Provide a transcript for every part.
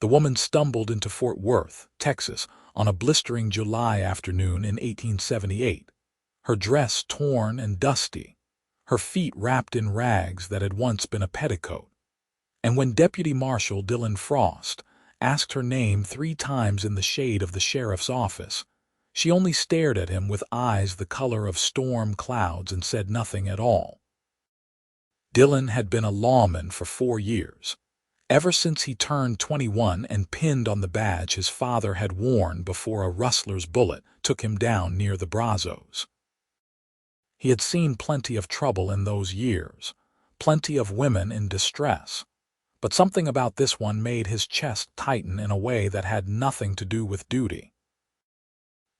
The woman stumbled into Fort Worth, Texas, on a blistering July afternoon in 1878, her dress torn and dusty, her feet wrapped in rags that had once been a petticoat. And when Deputy Marshal Dylan Frost asked her name 3 times in the shade of the sheriff's office, she only stared at him with eyes the color of storm clouds and said nothing at all. Dylan had been a lawman for 4 years, ever since he turned 21 and pinned on the badge his father had worn before a rustler's bullet took him down near the Brazos. He had seen plenty of trouble in those years, plenty of women in distress, but something about this one made his chest tighten in a way that had nothing to do with duty.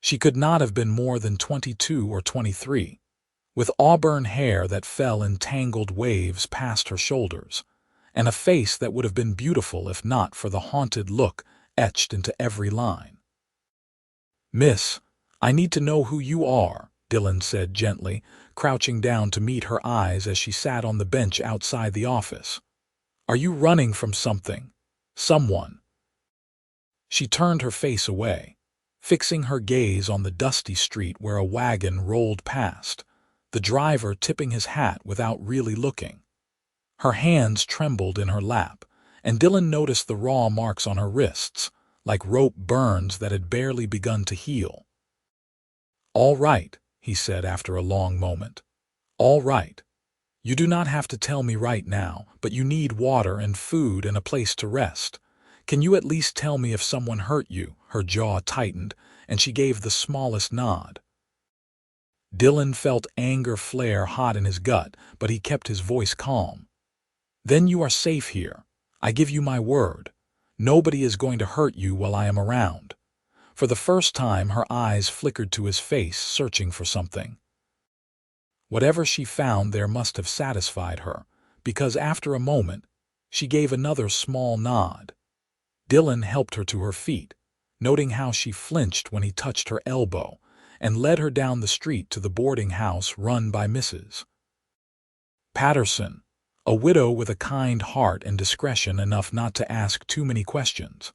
She could not have been more than 22 or 23, with auburn hair that fell in tangled waves past her shoulders, and a face that would have been beautiful if not for the haunted look etched into every line. "Miss, I need to know who you are," Dylan said gently, crouching down to meet her eyes as she sat on the bench outside the office. "Are you running from something? Someone?" She turned her face away, fixing her gaze on the dusty street where a wagon rolled past, the driver tipping his hat without really looking. Her hands trembled in her lap, and Dylan noticed the raw marks on her wrists, like rope burns that had barely begun to heal. "All right," he said after a long moment. "All right. You do not have to tell me right now, but you need water and food and a place to rest. Can you at least tell me if someone hurt you?" Her jaw tightened, and she gave the smallest nod. Dylan felt anger flare hot in his gut, but he kept his voice calm. "Then you are safe here. I give you my word. Nobody is going to hurt you while I am around." For the first time, her eyes flickered to his face, searching for something. Whatever she found there must have satisfied her, because after a moment, she gave another small nod. Dylan helped her to her feet, noting how she flinched when he touched her elbow, and led her down the street to the boarding house run by Mrs. Patterson, a widow with a kind heart and discretion enough not to ask too many questions.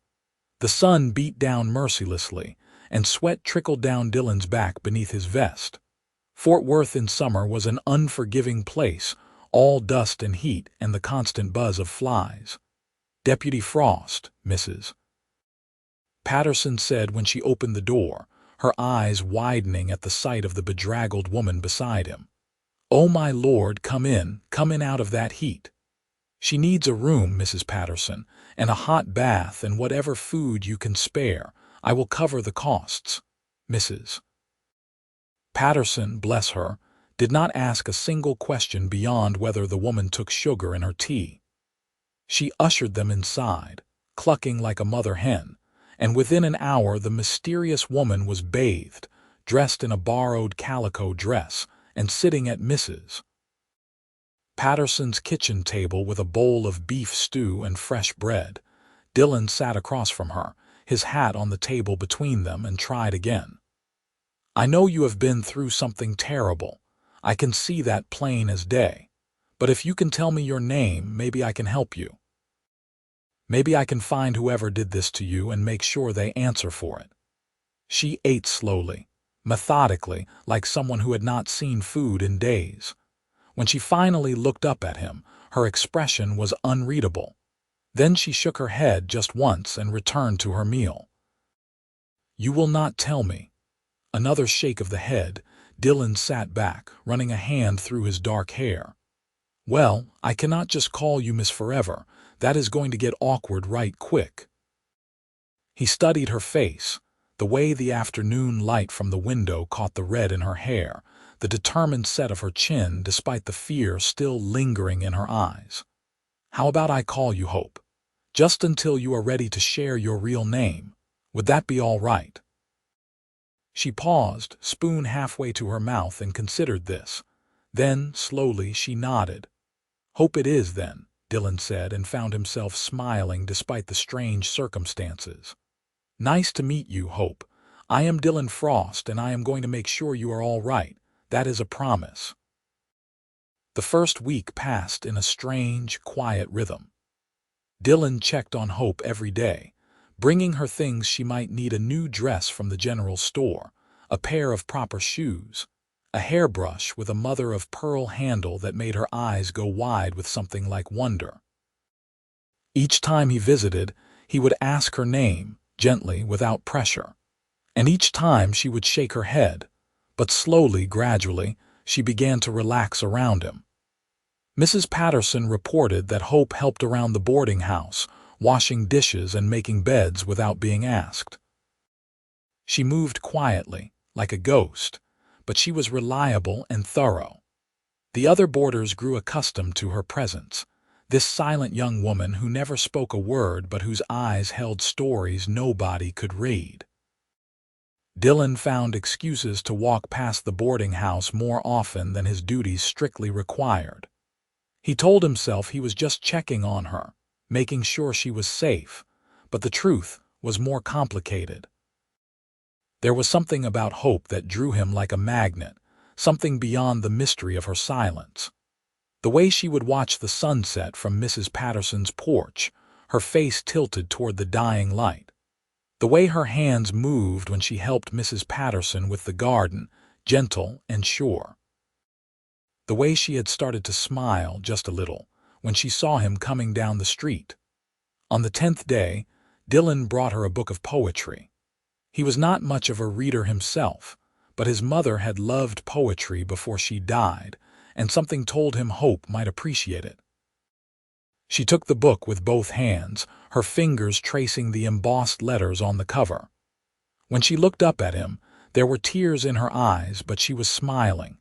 The sun beat down mercilessly, and sweat trickled down Dylan's back beneath his vest. Fort Worth in summer was an unforgiving place, all dust and heat and the constant buzz of flies. "Deputy Frost, Mrs. Patterson said when she opened the door, her eyes widening at the sight of the bedraggled woman beside him. "Oh, my lord, come in out of that heat. She needs a room, Mrs. Patterson, and a hot bath and whatever food you can spare. I will cover the costs, Mrs. Patterson, bless her, did not ask a single question beyond whether the woman took sugar in her tea. She ushered them inside, clucking like a mother hen, and within an hour the mysterious woman was bathed, dressed in a borrowed calico dress, and sitting at Mrs. Patterson's kitchen table with a bowl of beef stew and fresh bread. Dylan sat across from her, his hat on the table between them, and tried again. "I know you have been through something terrible. I can see that plain as day. But if you can tell me your name, maybe I can help you. Maybe I can find whoever did this to you and make sure they answer for it." She ate slowly, methodically, like someone who had not seen food in days. When she finally looked up at him, her expression was unreadable. Then she shook her head just once and returned to her meal. "You will not tell me." Another shake of the head. Dylan sat back, running a hand through his dark hair. "Well, I cannot just call you Miss Forever. That is going to get awkward right quick." He studied her face, the way the afternoon light from the window caught the red in her hair, the determined set of her chin despite the fear still lingering in her eyes. "How about I call you Hope? Just until you are ready to share your real name. Would that be all right?" She paused, spoon halfway to her mouth, and considered this. Then, slowly, she nodded. "Hope it is, then," Dylan said, and found himself smiling despite the strange circumstances. "Nice to meet you, Hope. I am Dylan Frost, and I am going to make sure you are all right. That is a promise." The first week passed in a strange, quiet rhythm. Dylan checked on Hope every day, bringing her things she might need: a new dress from the general store, a pair of proper shoes, a hairbrush with a mother-of-pearl handle that made her eyes go wide with something like wonder. Each time he visited, he would ask her name, gently, without pressure. And each time she would shake her head, but slowly, gradually, she began to relax around him. Mrs. Patterson reported that Hope helped around the boarding house, washing dishes and making beds without being asked. She moved quietly, like a ghost, but she was reliable and thorough. The other boarders grew accustomed to her presence, this silent young woman who never spoke a word but whose eyes held stories nobody could read. Dylan found excuses to walk past the boarding house more often than his duties strictly required. He told himself he was just checking on her, making sure she was safe, but the truth was more complicated. There was something about Hope that drew him like a magnet, something beyond the mystery of her silence. The way she would watch the sunset from Mrs. Patterson's porch, her face tilted toward the dying light. The way her hands moved when she helped Mrs. Patterson with the garden, gentle and sure. The way she had started to smile just a little when she saw him coming down the street. On the 10th day, Dylan brought her a book of poetry. He was not much of a reader himself, but his mother had loved poetry before she died, and something told him Hope might appreciate it. She took the book with both hands, her fingers tracing the embossed letters on the cover. When she looked up at him, there were tears in her eyes, but she was smiling.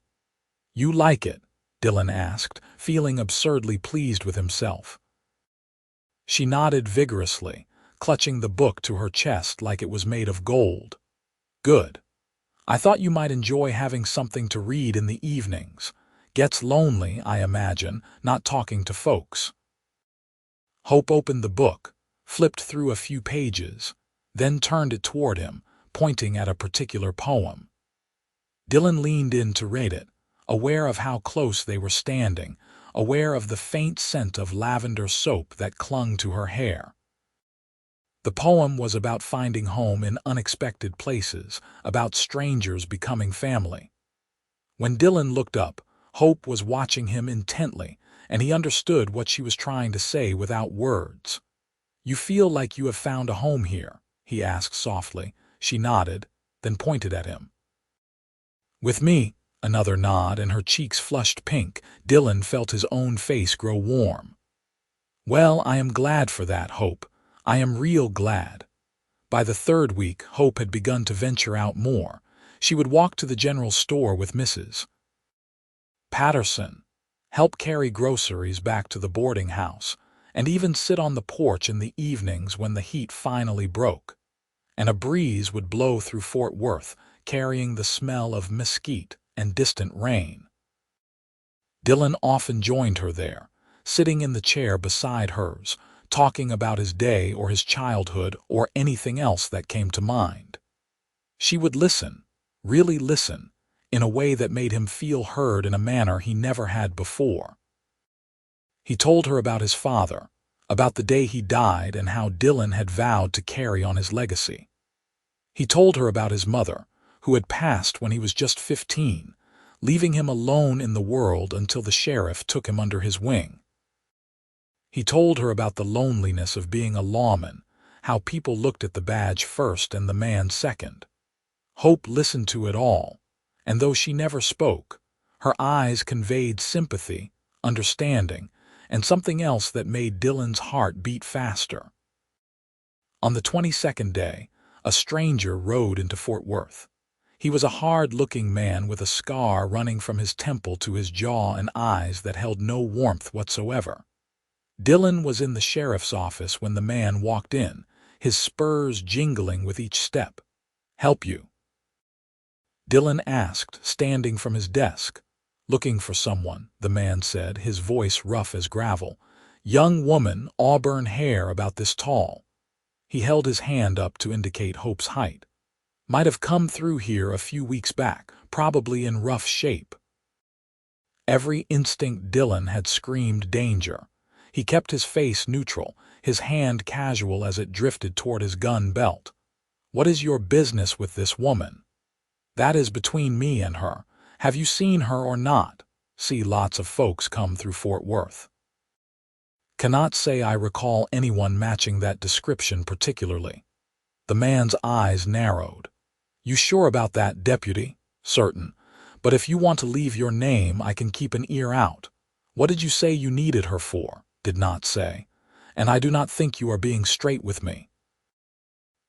"You like it?" Dylan asked, feeling absurdly pleased with himself. She nodded vigorously, clutching the book to her chest like it was made of gold. "Good. I thought you might enjoy having something to read in the evenings. Gets lonely, I imagine, not talking to folks." Hope opened the book, flipped through a few pages, then turned it toward him, pointing at a particular poem. Dylan leaned in to read it, aware of how close they were standing, aware of the faint scent of lavender soap that clung to her hair. The poem was about finding home in unexpected places, about strangers becoming family. When Dylan looked up, Hope was watching him intently, and he understood what she was trying to say without words. "You feel like you have found a home here?" he asked softly. She nodded, then pointed at him. "With me." Another nod, and her cheeks flushed pink. Dylan felt his own face grow warm. "Well, I am glad for that, Hope. I am real glad." By the 3rd week, Hope had begun to venture out more. She would walk to the general store with Mrs. Patterson, help carry groceries back to the boarding house, and even sit on the porch in the evenings when the heat finally broke. And a breeze would blow through Fort Worth, carrying the smell of mesquite and distant rain. Dylan often joined her there, sitting in the chair beside hers, talking about his day or his childhood or anything else that came to mind. She would listen, really listen, in a way that made him feel heard in a manner he never had before. He told her about his father, about the day he died and how Dylan had vowed to carry on his legacy. He told her about his mother, who had passed when he was just 15, leaving him alone in the world until the sheriff took him under his wing. He told her about the loneliness of being a lawman, how people looked at the badge first and the man second. Hope listened to it all, and though she never spoke, her eyes conveyed sympathy, understanding, and something else that made Dylan's heart beat faster. On the 22nd day, a stranger rode into Fort Worth. He was a hard-looking man with a scar running from his temple to his jaw and eyes that held no warmth whatsoever. Dylan was in the sheriff's office when the man walked in, his spurs jingling with each step. "Help you?" Dylan asked, standing from his desk. "Looking for someone," the man said, his voice rough as gravel. "Young woman, auburn hair about this tall." He held his hand up to indicate Hope's height. "Might have come through here a few weeks back, probably in rough shape." Every instinct Dylan had screamed danger. He kept his face neutral, his hand casual as it drifted toward his gun belt. "What is your business with this woman?" "That is between me and her. Have you seen her or not?" "See lots of folks come through Fort Worth." "Cannot say I recall anyone matching that description particularly." The man's eyes narrowed. "You sure about that, Deputy?" "Certain. But if you want to leave your name, I can keep an ear out." "What did you say you needed her for?" "Did not say. And I do not think you are being straight with me."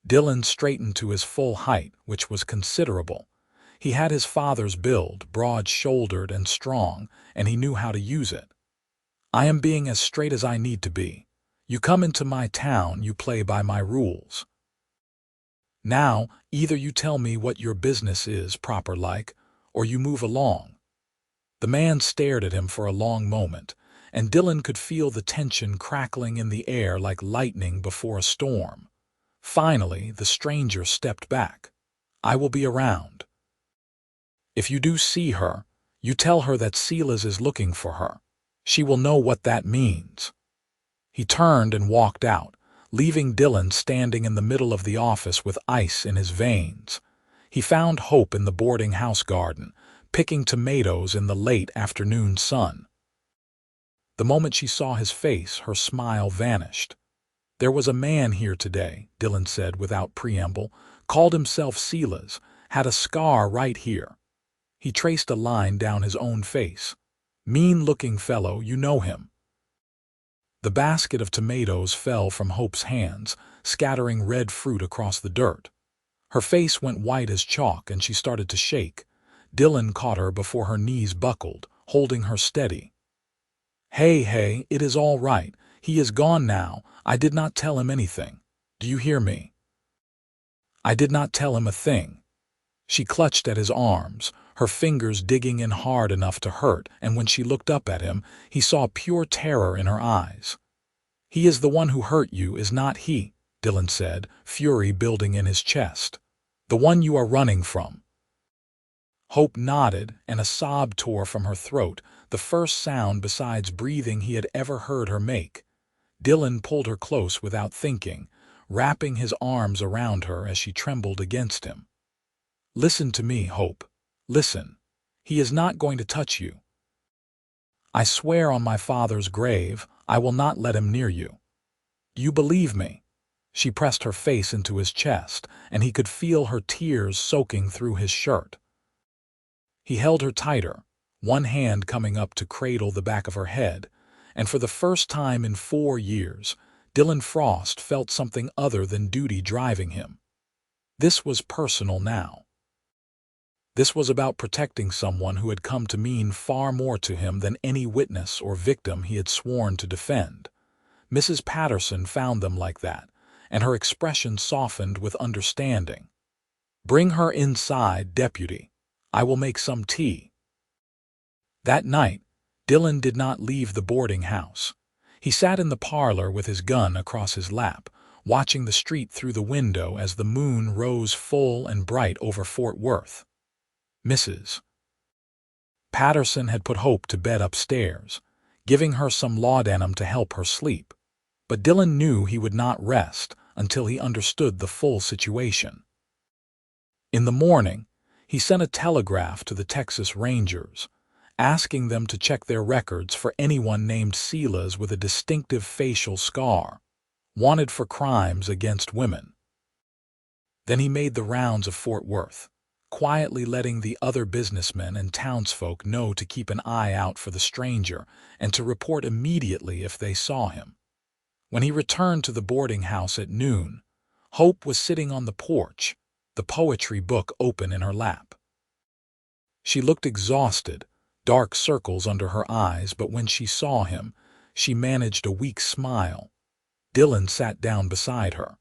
Dylan straightened to his full height, which was considerable. He had his father's build, broad-shouldered and strong, and he knew how to use it. "I am being as straight as I need to be. You come into my town, you play by my rules. Now, either you tell me what your business is proper-like, or you move along." The man stared at him for a long moment, and Dylan could feel the tension crackling in the air like lightning before a storm. Finally, the stranger stepped back. "I will be around. If you do see her, you tell her that Silas is looking for her. She will know what that means." He turned and walked out, leaving Dylan standing in the middle of the office with ice in his veins. He found Hope in the boarding house garden, picking tomatoes in the late afternoon sun. The moment she saw his face, her smile vanished. "There was a man here today," Dylan said without preamble, "called himself Silas, had a scar right here." He traced a line down his own face. "Mean-looking fellow, you know him." The basket of tomatoes fell from Hope's hands, scattering red fruit across the dirt. Her face went white as chalk and she started to shake. Dylan caught her before her knees buckled, holding her steady. Hey, it is all right. He is gone now. I did not tell him anything. Do you hear me?" "I did not tell him a thing." She clutched at his arms, her fingers digging in hard enough to hurt, and when she looked up at him, he saw pure terror in her eyes. "He is the one who hurt you, is not he?" Dylan said, fury building in his chest. "The one you are running from." Hope nodded, and a sob tore from her throat, the first sound besides breathing he had ever heard her make. Dylan pulled her close without thinking, wrapping his arms around her as she trembled against him. "Listen to me, Hope. Listen. He is not going to touch you. I swear on my father's grave, I will not let him near you. Do you believe me?" She pressed her face into his chest, and he could feel her tears soaking through his shirt. He held her tighter, one hand coming up to cradle the back of her head, and for the first time in 4 years, Dylan Frost felt something other than duty driving him. This was personal now. This was about protecting someone who had come to mean far more to him than any witness or victim he had sworn to defend. Mrs. Patterson found them like that, and her expression softened with understanding. "Bring her inside, Deputy. I will make some tea." That night, Dylan did not leave the boarding house. He sat in the parlor with his gun across his lap, watching the street through the window as the moon rose full and bright over Fort Worth. Mrs. Patterson had put Hope to bed upstairs, giving her some laudanum to help her sleep. But Dylan knew he would not rest until he understood the full situation. In the morning, he sent a telegraph to the Texas Rangers, asking them to check their records for anyone named Silas with a distinctive facial scar, wanted for crimes against women. Then he made the rounds of Fort Worth, quietly letting the other businessmen and townsfolk know to keep an eye out for the stranger and to report immediately if they saw him. When he returned to the boarding house at noon, Hope was sitting on the porch, the poetry book open in her lap. She looked exhausted, dark circles under her eyes, but when she saw him, she managed a weak smile. Dylan sat down beside her.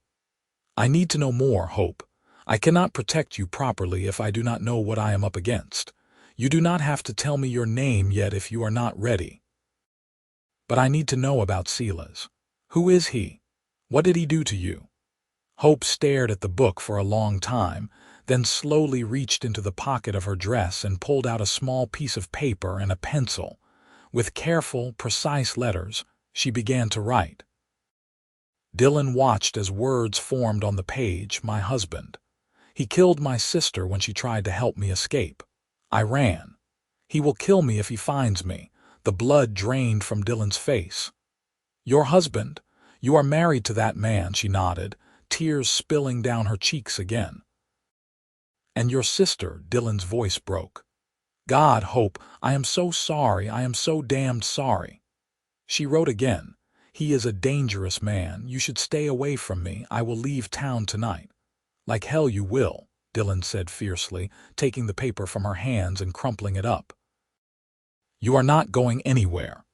"I need to know more, Hope. I cannot protect you properly if I do not know what I am up against. You do not have to tell me your name yet if you are not ready. But I need to know about Silas. Who is he? What did he do to you?" Hope stared at the book for a long time, then slowly reached into the pocket of her dress and pulled out a small piece of paper and a pencil. With careful, precise letters, she began to write. Dylan watched as words formed on the page. My husband. He killed my sister when she tried to help me escape. I ran. He will kill me if he finds me. The blood drained from Dylan's face. Your husband? You are married to that man, she nodded, tears spilling down her cheeks again. And your sister, Dylan's voice broke. God, Hope, I am so sorry, I am so damned sorry. She wrote again. He is a dangerous man. You should stay away from me. I will leave town tonight. Like hell you will, Dylan said fiercely, taking the paper from her hands and crumpling it up. You are not going anywhere.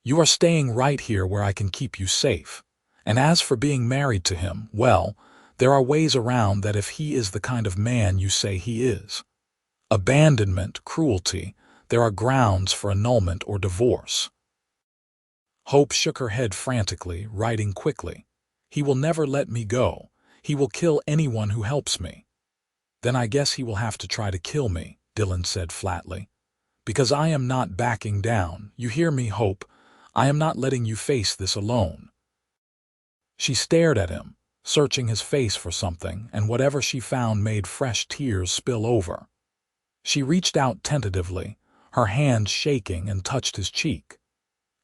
You are staying right here where I can keep you safe. And as for being married to him, well, there are ways around that if he is the kind of man you say he is. Abandonment, cruelty, there are grounds for annulment or divorce. Hope shook her head frantically, writing quickly. He will never let me go. He will kill anyone who helps me. Then I guess he will have to try to kill me, Dylan said flatly. Because I am not backing down. You hear me, Hope? I am not letting you face this alone. She stared at him, searching his face for something, and whatever she found made fresh tears spill over. She reached out tentatively, her hand shaking, and touched his cheek.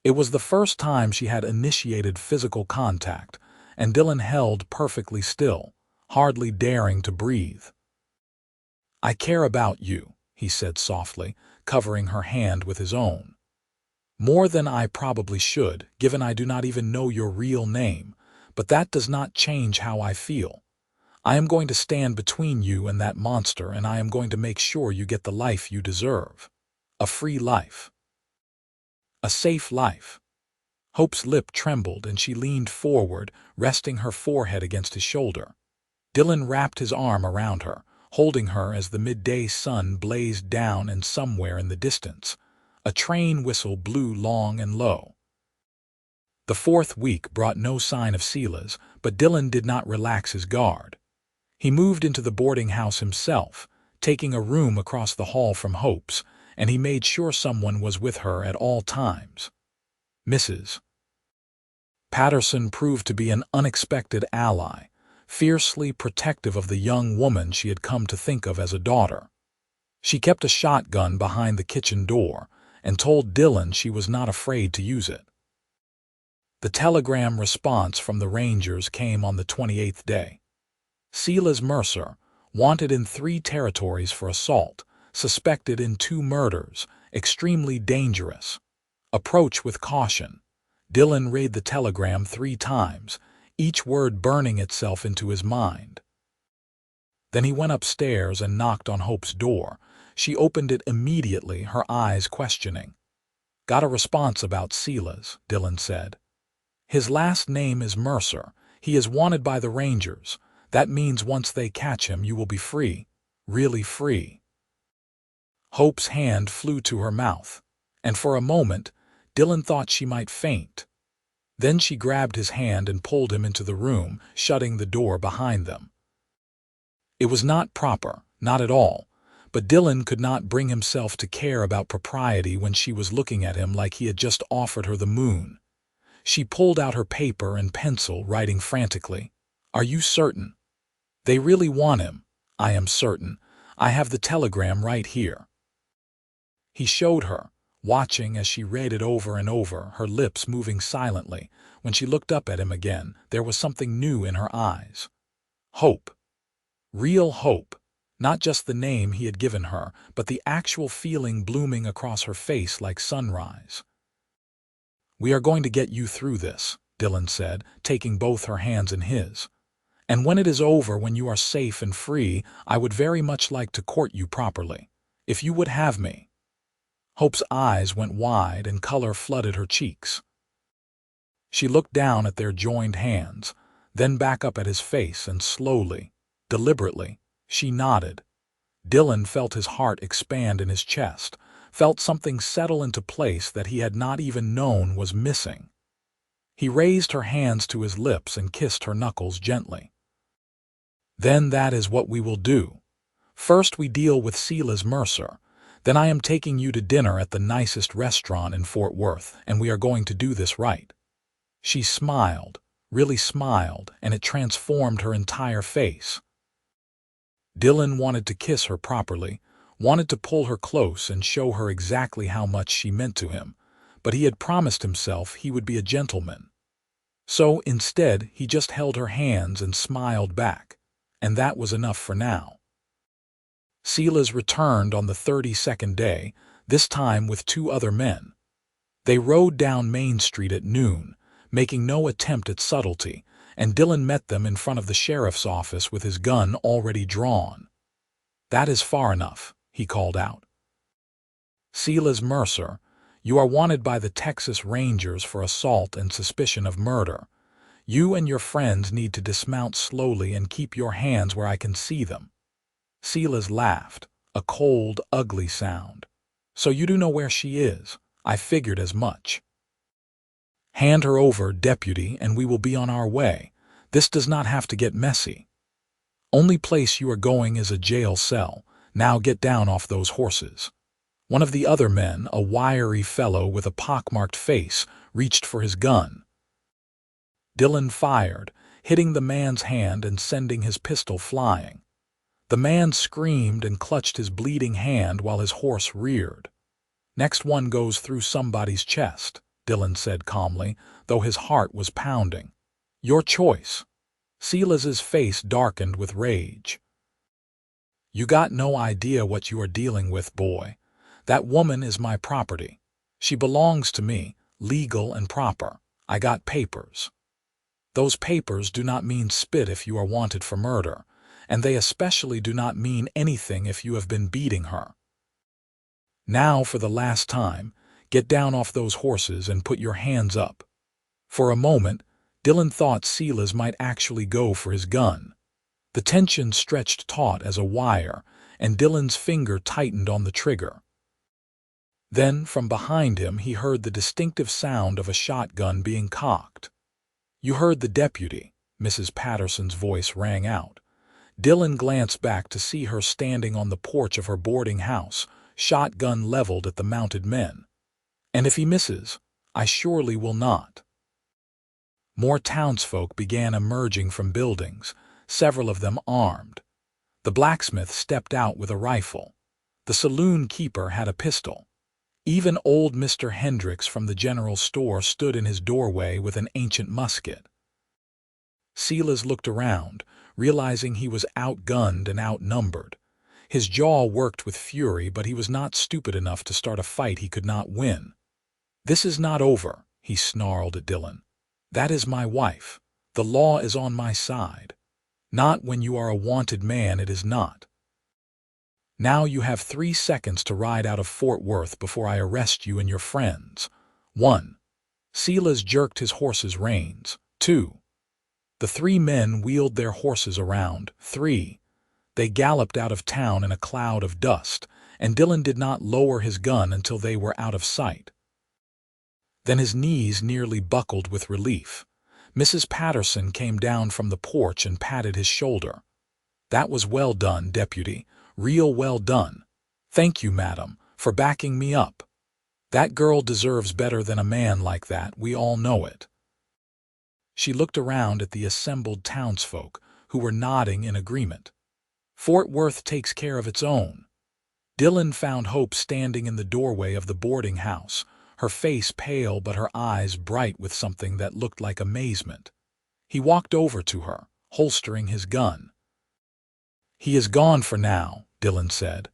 It was the first time she had initiated physical contact, and Dylan held perfectly still, hardly daring to breathe. I care about you, he said softly, covering her hand with his own. More than I probably should, given I do not even know your real name, but that does not change how I feel. I am going to stand between you and that monster, and I am going to make sure you get the life you deserve. A free life. A safe life. Hope's lip trembled and she leaned forward, resting her forehead against his shoulder. Dylan wrapped his arm around her, holding her as the midday sun blazed down, and somewhere in the distance, a train whistle blew long and low. The fourth week brought no sign of Sela's, but Dylan did not relax his guard. He moved into the boarding house himself, taking a room across the hall from Hope's, and he made sure someone was with her at all times. Mrs. Patterson proved to be an unexpected ally, fiercely protective of the young woman she had come to think of as a daughter. She kept a shotgun behind the kitchen door and told Dylan she was not afraid to use it. The telegram response from the Rangers came on the 28th day. Silas Mercer, wanted in 3 territories for assault, suspected in 2 murders, extremely dangerous. Approach with caution. Dylan read the telegram 3 times, each word burning itself into his mind. Then he went upstairs and knocked on Hope's door. She opened it immediately, her eyes questioning. Got a response about Silas, Dylan said. His last name is Mercer. He is wanted by the Rangers. That means once they catch him, you will be free. Really free. Hope's hand flew to her mouth, and for a moment, Dylan thought she might faint. Then she grabbed his hand and pulled him into the room, shutting the door behind them. It was not proper, not at all, but Dylan could not bring himself to care about propriety when she was looking at him like he had just offered her the moon. She pulled out her paper and pencil, writing frantically. Are you certain? They really want him. I am certain. I have the telegram right here. He showed her, watching as she read it over and over, her lips moving silently. When she looked up at him again, there was something new in her eyes. Hope. Real hope. Not just the name he had given her, but the actual feeling blooming across her face like sunrise. We are going to get you through this, Dylan said, taking both her hands in his. And when it is over, when you are safe and free, I would very much like to court you properly. If you would have me. Hope's eyes went wide and color flooded her cheeks. She looked down at their joined hands, then back up at his face, and slowly, deliberately, she nodded. Dylan felt his heart expand in his chest, felt something settle into place that he had not even known was missing. He raised her hands to his lips and kissed her knuckles gently. Then that is what we will do. First we deal with Silas Mercer. Then I am taking you to dinner at the nicest restaurant in Fort Worth, and we are going to do this right. She smiled, really smiled, and it transformed her entire face. Dylan wanted to kiss her properly, wanted to pull her close and show her exactly how much she meant to him, but he had promised himself he would be a gentleman. So instead, he just held her hands and smiled back, and that was enough for now. Silas returned on the 32nd day, this time with 2 other men. They rode down Main Street at noon, making no attempt at subtlety, and Dylan met them in front of the sheriff's office with his gun already drawn. "That is far enough," he called out. "Silas Mercer, you are wanted by the Texas Rangers for assault and suspicion of murder. You and your friends need to dismount slowly and keep your hands where I can see them." Silas laughed, a cold, ugly sound. "So you do know where she is? I figured as much." "Hand her over, deputy, and we will be on our way. This does not have to get messy. Only place you are going is a jail cell. Now get down off those horses." One of the other men, a wiry fellow with a pockmarked face, reached for his gun. Dylan fired, hitting the man's hand and sending his pistol flying. The man screamed and clutched his bleeding hand while his horse reared. "Next one goes through somebody's chest," Dylan said calmly, though his heart was pounding. "Your choice." Silas's face darkened with rage. "You got no idea what you are dealing with, boy. That woman is my property. She belongs to me, legal and proper. I got papers. Those papers do not mean spit if you are wanted for murder, and they especially do not mean anything if you have been beating her. Now, for the last time, get down off those horses and put your hands up." For a moment, Dylan thought Silas might actually go for his gun. The tension stretched taut as a wire, and Dylan's finger tightened on the trigger. Then, from behind him, he heard the distinctive sound of a shotgun being cocked. "You heard the deputy," Mrs. Patterson's voice rang out. Dylan glanced back to see her standing on the porch of her boarding house, shotgun leveled at the mounted men. "And if he misses, I surely will not." More townsfolk began emerging from buildings, several of them armed. The blacksmith stepped out with a rifle. The saloon keeper had a pistol. Even old Mr. Hendricks from the general store stood in his doorway with an ancient musket. Silas looked around, realizing he was outgunned and outnumbered. His jaw worked with fury, but he was not stupid enough to start a fight he could not win. "This is not over," he snarled at Dylan. "That is my wife. The law is on my side. Not when you are a wanted man, it is not. Now you have 3 seconds to ride out of Fort Worth before I arrest you and your friends. 1. Silas jerked his horse's reins. 2. The 3 men wheeled their horses around. 3. They galloped out of town in a cloud of dust, and Dylan did not lower his gun until they were out of sight. Then his knees nearly buckled with relief. Mrs. Patterson came down from the porch and patted his shoulder. "That was well done, deputy. Real well done. Thank you, madam, for backing me up. That girl deserves better than a man like that, we all know it." She looked around at the assembled townsfolk, who were nodding in agreement. Fort Worth takes care of its own. Dylan found Hope standing in the doorway of the boarding house, her face pale but her eyes bright with something that looked like amazement. He walked over to her, holstering his gun. "He is gone for now," Dylan said.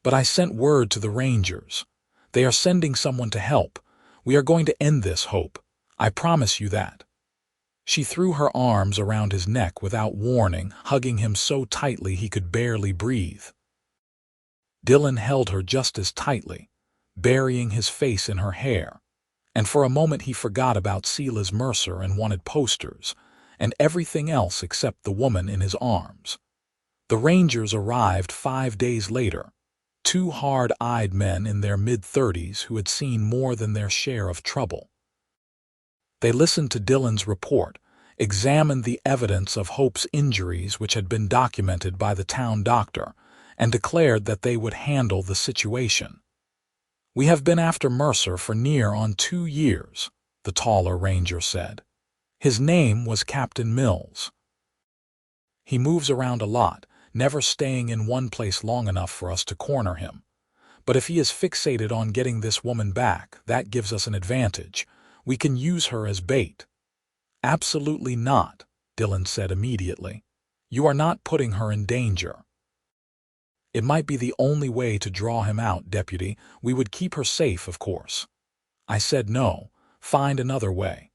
"But I sent word to the Rangers. They are sending someone to help. We are going to end this, Hope. I promise you that." She threw her arms around his neck without warning, hugging him so tightly he could barely breathe. Dylan held her just as tightly, burying his face in her hair, and for a moment he forgot about Silas Mercer and wanted posters, and everything else except the woman in his arms. The Rangers arrived 5 days later, 2 hard-eyed men in their mid-30s who had seen more than their share of trouble. They listened to Dylan's report, examined the evidence of Hope's injuries which had been documented by the town doctor, and declared that they would handle the situation. "We have been after Mercer for near on 2 years," the taller ranger said. His name was Captain Mills. He moves around a lot, never staying in one place long enough for us to corner him. But if he is fixated on getting this woman back, that gives us an advantage. We can use her as bait." "Absolutely not," Dylan said immediately. "You are not putting her in danger." "It might be the only way to draw him out, Deputy. We would keep her safe, of course." I said no. Find another way.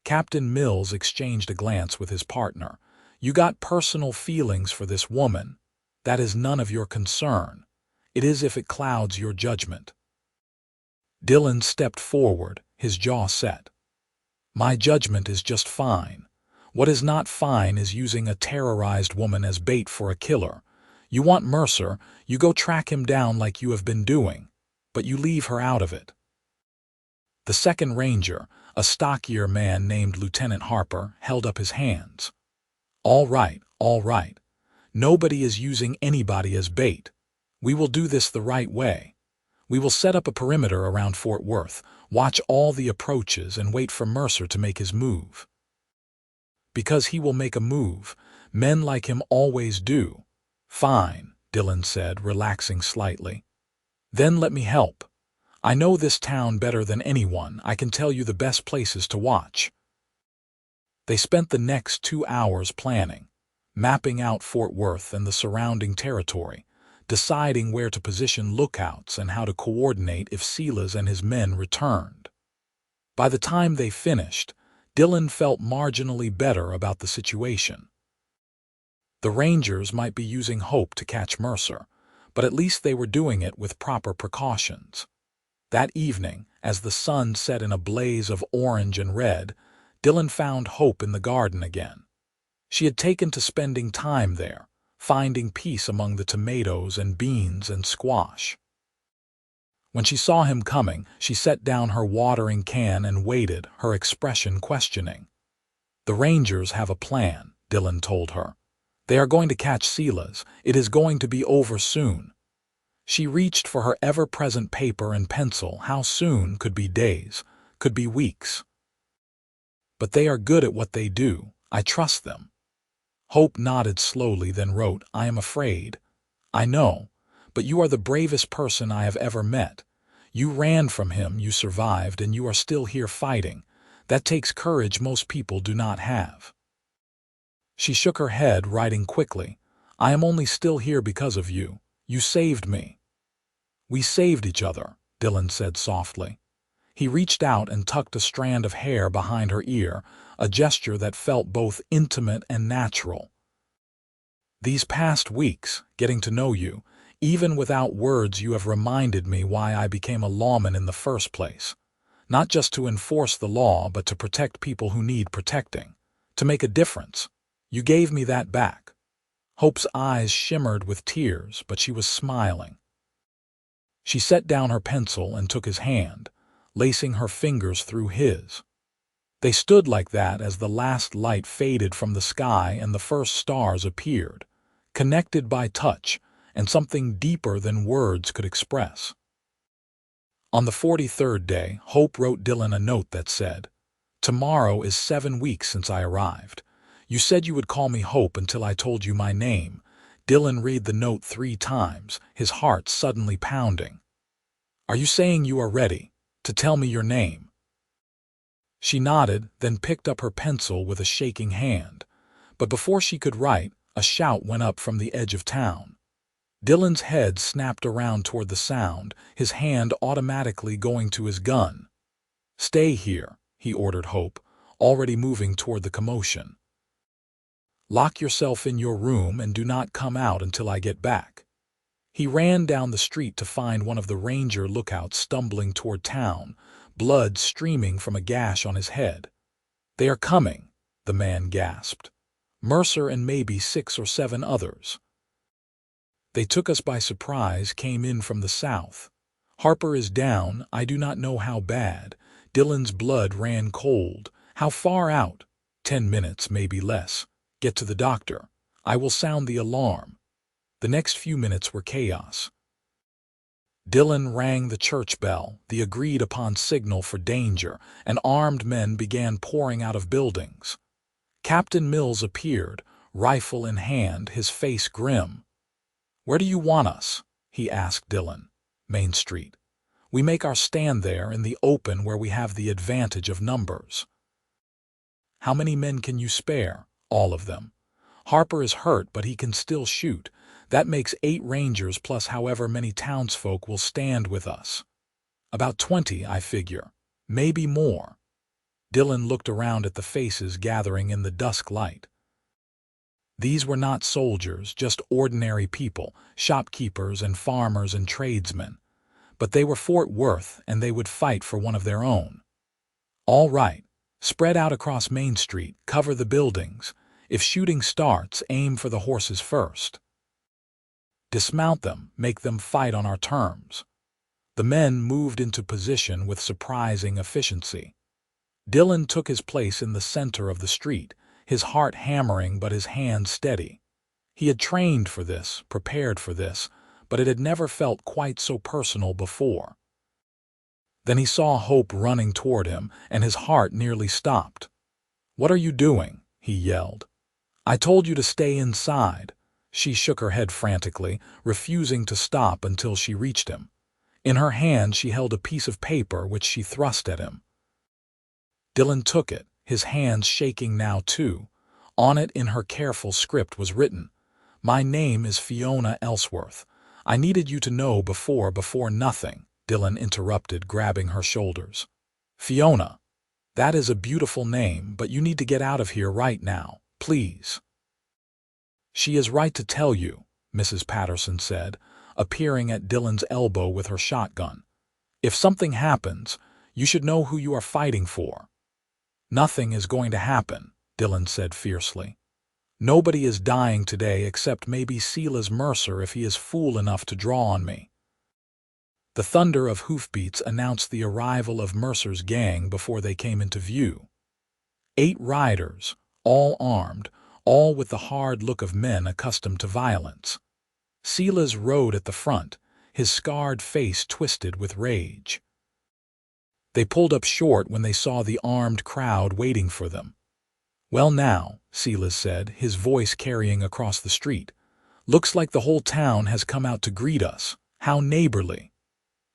Captain Mills exchanged a glance with his partner. "You got personal feelings for this woman. That is none of your concern. It is if it clouds your judgment." Dylan stepped forward, his jaw set. "My judgment is just fine. What is not fine is using a terrorized woman as bait for a killer. You want Mercer, you go track him down like you have been doing, but you leave her out of it." The second ranger, a stockier man named Lieutenant Harper, held up his hands. All right. Nobody is using anybody as bait. We will do this the right way. We will set up a perimeter around Fort Worth, watch all the approaches, and wait for Mercer to make his move." "Because he will make a move. Men like him always do." "Fine," Dylan said, relaxing slightly. "Then let me help. I know this town better than anyone. I can tell you the best places to watch." They spent the next 2 hours planning, mapping out Fort Worth and the surrounding territory, deciding where to position lookouts and how to coordinate if Silas and his men returned. By the time they finished, Dylan felt marginally better about the situation. The Rangers might be using hope to catch Mercer, but at least they were doing it with proper precautions. That evening, as the sun set in a blaze of orange and red, Dylan found Hope in the garden again. She had taken to spending time there, finding peace among the tomatoes and beans and squash. When she saw him coming, she set down her watering can and waited, her expression questioning. "The Rangers have a plan," Dylan told her. "They are going to catch Silas. It is going to be over soon." She reached for her ever-present paper and pencil. How soon could be days, could be weeks. "But they are good at what they do. I trust them." Hope nodded slowly, then wrote, "I am afraid." "I know, but you are the bravest person I have ever met. You ran from him, you survived, and you are still here fighting. That takes courage most people do not have." She shook her head, writing quickly, "I am only still here because of you. You saved me." "We saved each other," Dylan said softly. He reached out and tucked a strand of hair behind her ear, a gesture that felt both intimate and natural. "These past weeks, getting to know you, even without words, you have reminded me why I became a lawman in the first place. Not just to enforce the law, but to protect people who need protecting. To make a difference. You gave me that back." Hope's eyes shimmered with tears, but she was smiling. She set down her pencil and took his hand, lacing her fingers through his. They stood like that as the last light faded from the sky and the first stars appeared, connected by touch and something deeper than words could express. On the 43rd day, Hope wrote Dylan a note that said, "Tomorrow is 7 weeks since I arrived. You said you would call me Hope until I told you my name." Dylan read the note 3 times, his heart suddenly pounding. "Are you saying you are ready to tell me your name?" She nodded, then picked up her pencil with a shaking hand. But before she could write, a shout went up from the edge of town. Dylan's head snapped around toward the sound, his hand automatically going to his gun. "Stay here," he ordered Hope, already moving toward the commotion. "Lock yourself in your room and do not come out until I get back." He ran down the street to find one of the ranger lookouts stumbling toward town, blood streaming from a gash on his head. "They are coming," the man gasped. "Mercer and maybe 6 or 7 others. They took us by surprise, came in from the south. Harper is down, I do not know how bad." Dylan's blood ran cold. "How far out?" 10 minutes, maybe less. "Get to the doctor. I will sound the alarm." The next few minutes were chaos. Dylan rang the church bell, the agreed-upon signal for danger, and armed men began pouring out of buildings. Captain Mills appeared, rifle in hand, his face grim. "Where do you want us?" he asked Dylan. "Main Street. We make our stand there in the open where we have the advantage of numbers." "How many men can you spare?" "All of them. Harper is hurt, but he can still shoot. That makes 8 Rangers plus however many townsfolk will stand with us." "About 20, I figure. Maybe more." Dylan looked around at the faces gathering in the dusk light. These were not soldiers, just ordinary people, shopkeepers and farmers and tradesmen. But they were Fort Worth, and they would fight for one of their own. "All right. Spread out across Main Street, cover the buildings. If shooting starts, aim for the horses first. Dismount them, make them fight on our terms." The men moved into position with surprising efficiency. Dylan took his place in the center of the street, his heart hammering but his hands steady. He had trained for this, prepared for this, but it had never felt quite so personal before. Then he saw Hope running toward him, and his heart nearly stopped. "What are you doing?" he yelled. "I told you to stay inside." She shook her head frantically, refusing to stop until she reached him. In her hand she held a piece of paper which she thrust at him. Dylan took it, his hands shaking now too. On it in her careful script was written, "My name is Fiona Ellsworth. I needed you to know before nothing," Dylan interrupted, grabbing her shoulders. "Fiona, that is a beautiful name, but you need to get out of here right now, please." "She is right to tell you," Mrs. Patterson said, appearing at Dylan's elbow with her shotgun. "If something happens, you should know who you are fighting for." "Nothing is going to happen," Dylan said fiercely. "Nobody is dying today except maybe Silas Mercer if he is fool enough to draw on me." The thunder of hoofbeats announced the arrival of Mercer's gang before they came into view. 8 riders, all armed, all with the hard look of men accustomed to violence. Silas rode at the front, his scarred face twisted with rage. They pulled up short when they saw the armed crowd waiting for them. "Well now," Silas said, his voice carrying across the street, "looks like the whole town has come out to greet us. How neighborly."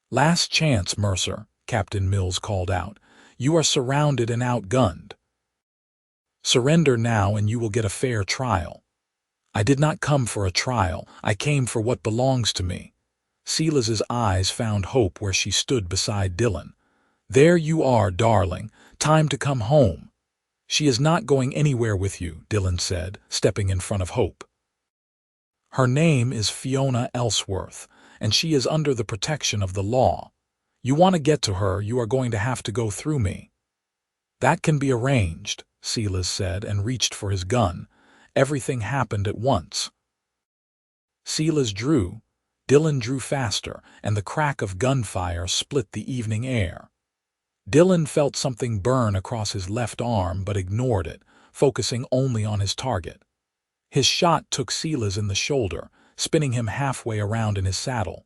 "Last chance, Mercer," Captain Mills called out. "You are surrounded and outgunned. Surrender now and you will get a fair trial." "I did not come for a trial. I came for what belongs to me." Silas's eyes found Hope where she stood beside Dylan. "There you are, darling. Time to come home." "She is not going anywhere with you," Dylan said, stepping in front of Hope. "Her name is Fiona Ellsworth, and she is under the protection of the law. You want to get to her, you are going to have to go through me." "That can be arranged," Silas said and reached for his gun. Everything happened at once. Silas drew, Dylan drew faster, and the crack of gunfire split the evening air. Dylan felt something burn across his left arm but ignored it, focusing only on his target. His shot took Silas in the shoulder, spinning him halfway around in his saddle.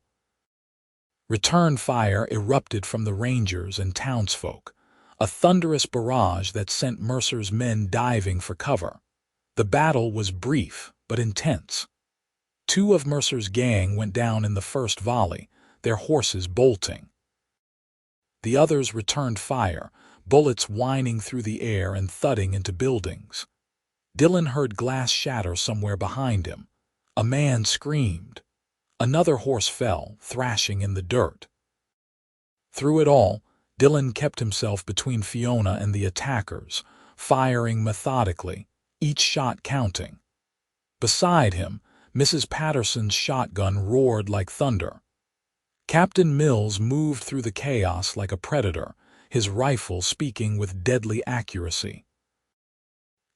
Return fire erupted from the Rangers and townsfolk, a thunderous barrage that sent Mercer's men diving for cover. The battle was brief but intense. 2 of Mercer's gang went down in the first volley, their horses bolting. The others returned fire, bullets whining through the air and thudding into buildings. Dylan heard glass shatter somewhere behind him. A man screamed. Another horse fell, thrashing in the dirt. Through it all, Dylan kept himself between Fiona and the attackers, firing methodically, each shot counting. Beside him, Mrs. Patterson's shotgun roared like thunder. Captain Mills moved through the chaos like a predator, his rifle speaking with deadly accuracy.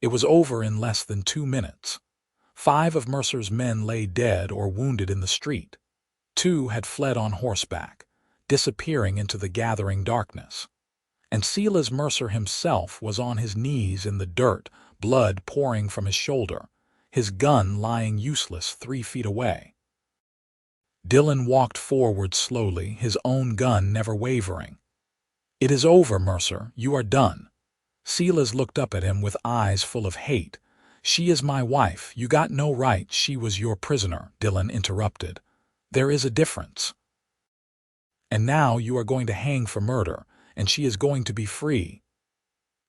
It was over in less than 2 minutes. 5 of Mercer's men lay dead or wounded in the street. 2 had fled on horseback, disappearing into the gathering darkness. And Silas Mercer himself was on his knees in the dirt, blood pouring from his shoulder, his gun lying useless 3 feet away. Dylan walked forward slowly, his own gun never wavering. "It is over, Mercer. You are done." Silas looked up at him with eyes full of hate. "She is my wife. You got no right. She was your prisoner," Dylan interrupted. "There is a difference. And now you are going to hang for murder, and she is going to be free."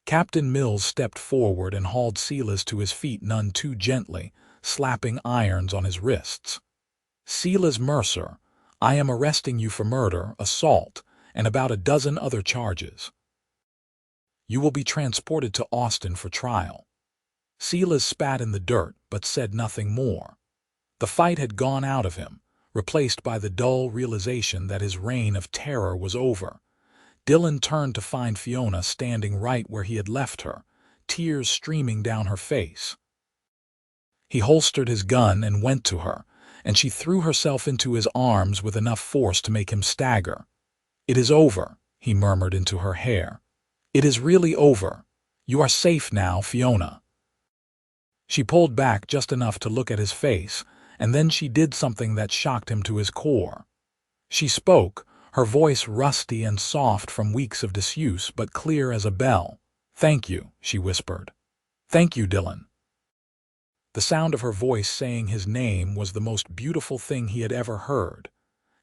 Captain Mills stepped forward and hauled Silas to his feet none too gently, slapping irons on his wrists. "Silas Mercer, I am arresting you for murder, assault, and about a dozen other charges. You will be transported to Austin for trial." Silas spat in the dirt but said nothing more. The fight had gone out of him, replaced by the dull realization that his reign of terror was over. Dylan turned to find Fiona standing right where he had left her, tears streaming down her face. He holstered his gun and went to her, and she threw herself into his arms with enough force to make him stagger. "It is over," he murmured into her hair. "It is really over. You are safe now, Fiona." She pulled back just enough to look at his face, and then she did something that shocked him to his core. She spoke, her voice rusty and soft from weeks of disuse but clear as a bell. "Thank you," she whispered. "Thank you, Dylan." The sound of her voice saying his name was the most beautiful thing he had ever heard.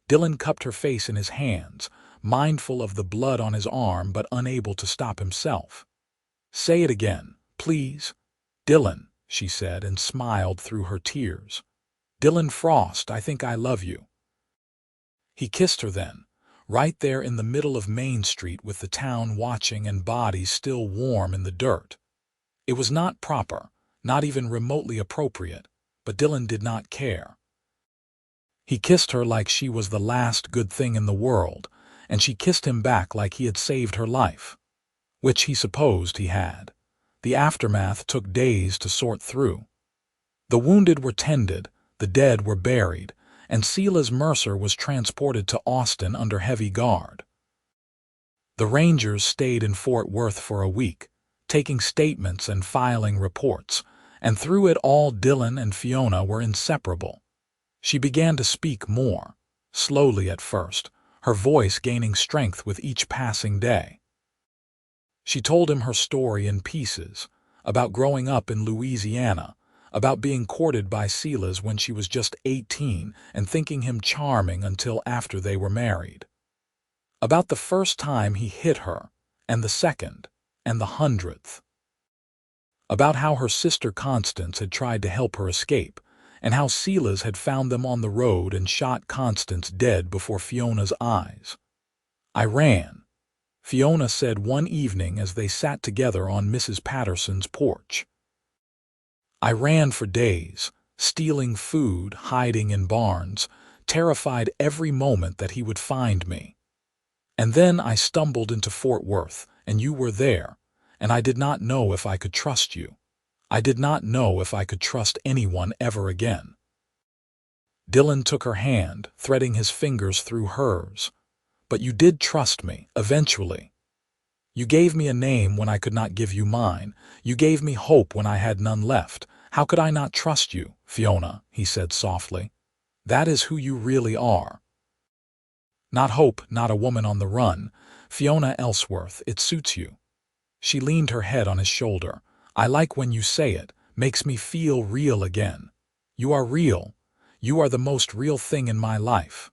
Dylan cupped her face in his hands, mindful of the blood on his arm but unable to stop himself. "Say it again, please." "Dylan," she said and smiled through her tears. "Dylan Frost, I think I love you." He kissed her then, right there in the middle of Main Street with the town watching and bodies still warm in the dirt. It was not proper, not even remotely appropriate, but Dylan did not care. He kissed her like she was the last good thing in the world, and she kissed him back like he had saved her life, which he supposed he had. The aftermath took days to sort through. The wounded were tended, the dead were buried, and Silas Mercer was transported to Austin under heavy guard. The Rangers stayed in Fort Worth for a week, taking statements and filing reports, and through it all Dylan and Fiona were inseparable. She began to speak more, slowly at first, her voice gaining strength with each passing day. She told him her story in pieces, about growing up in Louisiana, about being courted by Silas when she was just 18 and thinking him charming until after they were married. About the first time he hit her, and the second, and the 100th. About how her sister Constance had tried to help her escape, and how Silas had found them on the road and shot Constance dead before Fiona's eyes. "I ran," Fiona said one evening as they sat together on Mrs. Patterson's porch. "I ran for days, stealing food, hiding in barns, terrified every moment that he would find me. And then I stumbled into Fort Worth, and you were there, and I did not know if I could trust you. I did not know if I could trust anyone ever again." Dylan took her hand, threading his fingers through hers. "But you did trust me, eventually. You gave me a name when I could not give you mine. You gave me hope when I had none left. How could I not trust you, Fiona?" he said softly. "That is who you really are. Not hope, not a woman on the run. Fiona Ellsworth, it suits you." She leaned her head on his shoulder. "I like when you say it. Makes me feel real again. You are real. You are the most real thing in my life."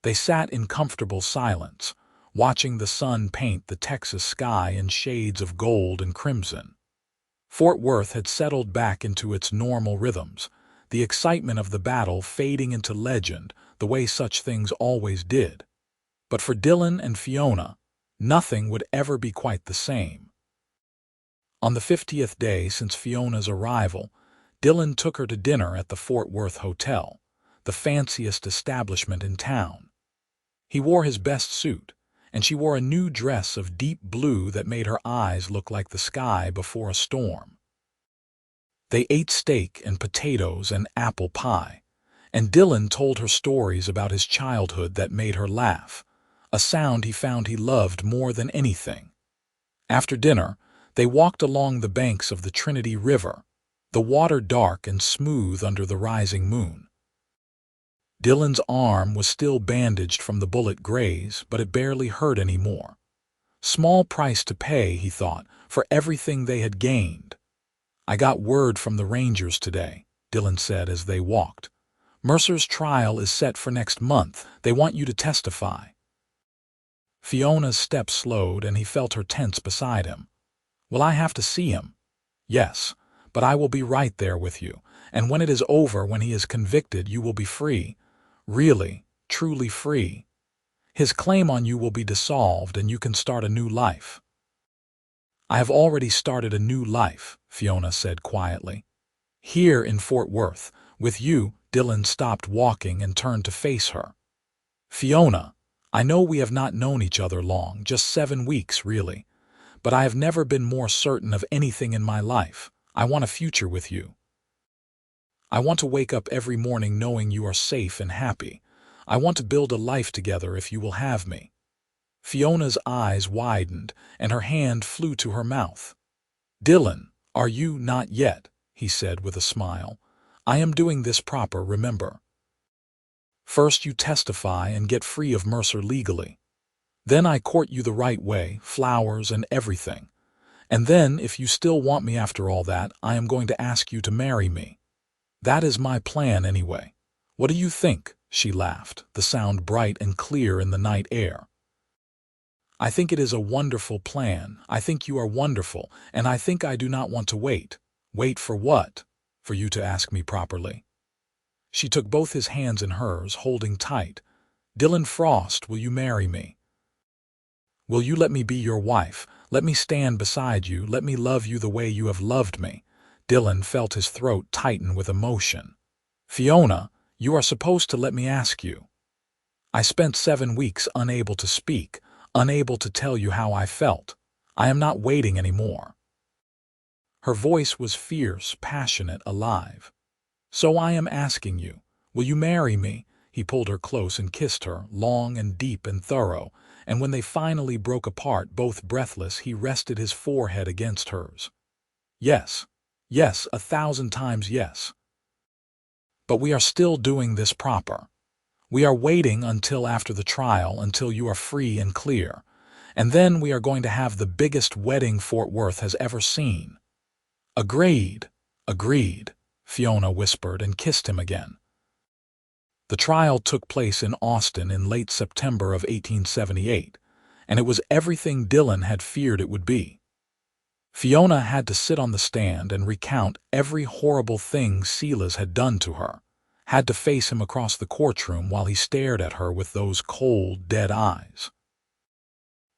They sat in comfortable silence, watching the sun paint the Texas sky in shades of gold and crimson. Fort Worth had settled back into its normal rhythms, the excitement of the battle fading into legend the way such things always did. But for Dylan and Fiona, nothing would ever be quite the same. On the 50th day since Fiona's arrival, Dylan took her to dinner at the Fort Worth Hotel, the fanciest establishment in town. He wore his best suit, and she wore a new dress of deep blue that made her eyes look like the sky before a storm. They ate steak and potatoes and apple pie, and Dylan told her stories about his childhood that made her laugh, a sound he found he loved more than anything. After dinner, they walked along the banks of the Trinity River, the water dark and smooth under the rising moon. Dylan's arm was still bandaged from the bullet graze, but it barely hurt anymore. Small price to pay, he thought, for everything they had gained. "I got word from the Rangers today," Dylan said as they walked. "Mercer's trial is set for next month. They want you to testify." Fiona's steps slowed, and he felt her tense beside him. "Will I have to see him?" "Yes, but I will be right there with you, and when it is over, when he is convicted, you will be free. Really, truly free. His claim on you will be dissolved, and you can start a new life." "I have already started a new life," Fiona said quietly. "Here in Fort Worth, with you." Dylan stopped walking and turned to face her. "Fiona, I know we have not known each other long, just 7 weeks, really. But I have never been more certain of anything in my life. I want a future with you. I want to wake up every morning knowing you are safe and happy. I want to build a life together if you will have me." Fiona's eyes widened, and her hand flew to her mouth. "Dylan, are you not yet?" he said with a smile. "I am doing this proper, remember. First you testify and get free of Mercer legally. Then I court you the right way, flowers and everything. And then, if you still want me after all that, I am going to ask you to marry me. That is my plan anyway. What do you think?" she laughed, the sound bright and clear in the night air. "I think it is a wonderful plan. I think you are wonderful, and I think I do not want to wait." "Wait for what?" "For you to ask me properly." She took both his hands in hers, holding tight. "Dylan Frost, will you marry me? Will you let me be your wife? Let me stand beside you. Let me love you the way you have loved me." Dylan felt his throat tighten with emotion. "Fiona, you are supposed to let me ask you. I spent 7 weeks unable to speak, unable to tell you how I felt. I am not waiting anymore." Her voice was fierce, passionate, alive. "So I am asking you, will you marry me?" He pulled her close and kissed her, long and deep and thorough, and when they finally broke apart, both breathless, he rested his forehead against hers. "Yes, yes, 1,000 times yes. But we are still doing this proper. We are waiting until after the trial, until you are free and clear, and then we are going to have the biggest wedding Fort Worth has ever seen." "Agreed, agreed," Fiona whispered and kissed him again. The trial took place in Austin in late September of 1878, and it was everything Dylan had feared it would be. Fiona had to sit on the stand and recount every horrible thing Silas had done to her, had to face him across the courtroom while he stared at her with those cold, dead eyes.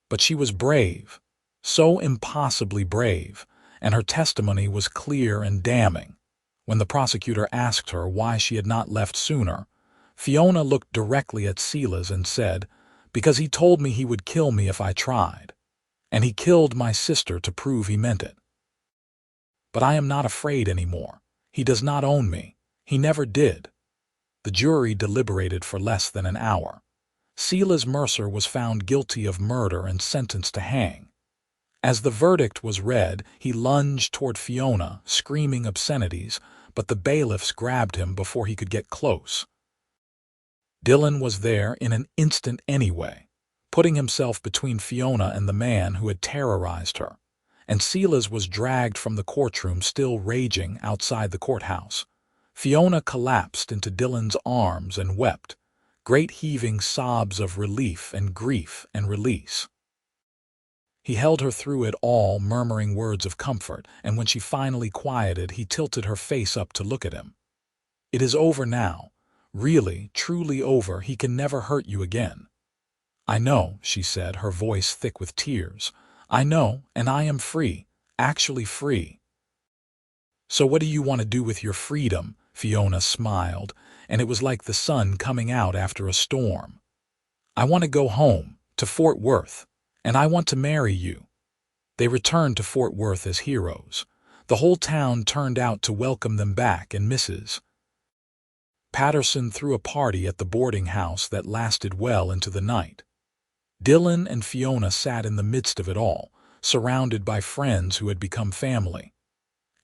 But she was brave, so impossibly brave, and her testimony was clear and damning. When the prosecutor asked her why she had not left sooner, Fiona looked directly at Silas and said, "Because he told me he would kill me if I tried. And he killed my sister to prove he meant it. But I am not afraid anymore. He does not own me. He never did." The jury deliberated for less than an hour. Silas Mercer was found guilty of murder and sentenced to hang. As the verdict was read, he lunged toward Fiona, screaming obscenities, but the bailiffs grabbed him before he could get close. Dylan was there in an instant anyway, putting himself between Fiona and the man who had terrorized her, and Silas was dragged from the courtroom still raging outside the courthouse. Fiona collapsed into Dylan's arms and wept, great heaving sobs of relief and grief and release. He held her through it all, murmuring words of comfort, and when she finally quieted, he tilted her face up to look at him. "It is over now. Really, truly over. He can never hurt you again." "I know," she said, her voice thick with tears. "I know, and I am free, actually free." "So what do you want to do with your freedom?" Fiona smiled, and it was like the sun coming out after a storm. "I want to go home, to Fort Worth, and I want to marry you." They returned to Fort Worth as heroes. The whole town turned out to welcome them back, and Mrs. Patterson threw a party at the boarding house that lasted well into the night. Dylan and Fiona sat in the midst of it all, surrounded by friends who had become family.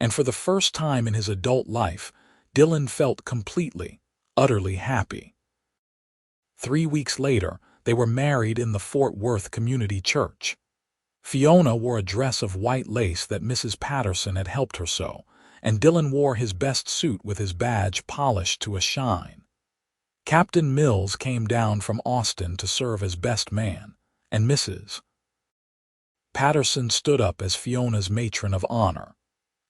And for the first time in his adult life, Dylan felt completely, utterly happy. 3 weeks later, they were married in the Fort Worth Community Church. Fiona wore a dress of white lace that Mrs. Patterson had helped her sew, and Dylan wore his best suit with his badge polished to a shine. Captain Mills came down from Austin to serve as best man, and Mrs. Patterson stood up as Fiona's matron of honor.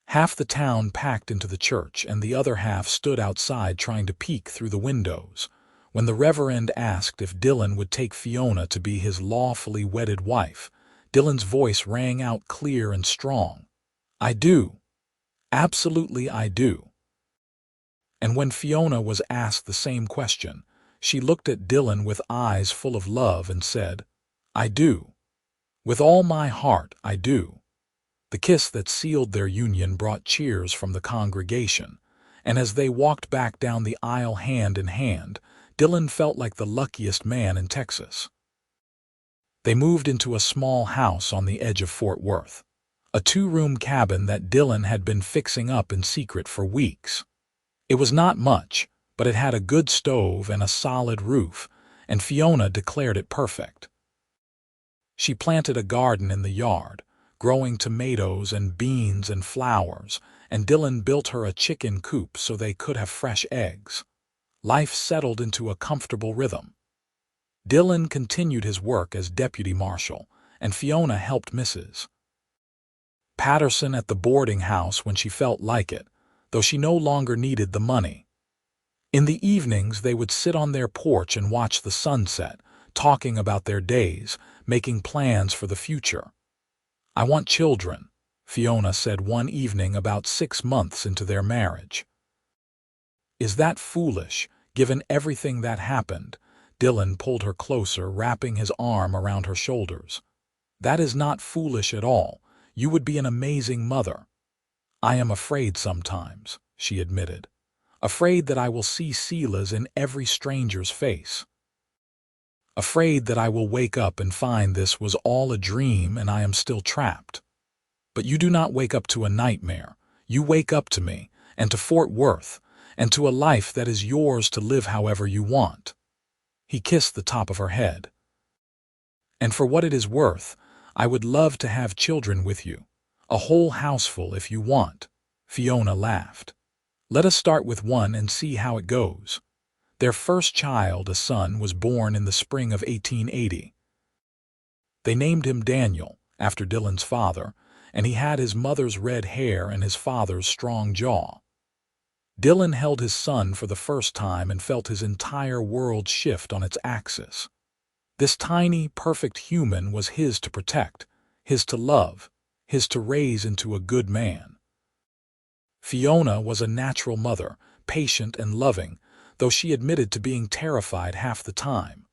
Half the town packed into the church, and the other half stood outside trying to peek through the windows. When the Reverend asked if Dylan would take Fiona to be his lawfully wedded wife, Dylan's voice rang out clear and strong. "I do. Absolutely I do." And when Fiona was asked the same question, she looked at Dylan with eyes full of love and said, "I do. With all my heart, I do." The kiss that sealed their union brought cheers from the congregation, and as they walked back down the aisle hand in hand, Dylan felt like the luckiest man in Texas. They moved into a small house on the edge of Fort Worth, a 2-room cabin that Dylan had been fixing up in secret for weeks. It was not much, but it had a good stove and a solid roof, and Fiona declared it perfect. She planted a garden in the yard, growing tomatoes and beans and flowers, and Dylan built her a chicken coop so they could have fresh eggs. Life settled into a comfortable rhythm. Dylan continued his work as deputy marshal, and Fiona helped Mrs. Patterson at the boarding house when she felt like it, though she no longer needed the money. In the evenings they would sit on their porch and watch the sunset, talking about their days, making plans for the future. "I want children," Fiona said one evening about 6 months into their marriage. "Is that foolish, given everything that happened?" Dylan pulled her closer, wrapping his arm around her shoulders. "That is not foolish at all. You would be an amazing mother." "I am afraid sometimes," she admitted. "Afraid that I will see Selace in every stranger's face. Afraid that I will wake up and find this was all a dream and I am still trapped." "But you do not wake up to a nightmare. You wake up to me, and to Fort Worth, and to a life that is yours to live however you want." He kissed the top of her head. "And for what it is worth, I would love to have children with you. A whole houseful if you want." Fiona laughed. "Let us start with one and see how it goes." Their first child, a son, was born in the spring of 1880. They named him Daniel, after Dylan's father, and he had his mother's red hair and his father's strong jaw. Dylan held his son for the first time and felt his entire world shift on its axis. This tiny, perfect human was his to protect, his to love, his to raise into a good man. Fiona was a natural mother, patient and loving, though she admitted to being terrified half the time.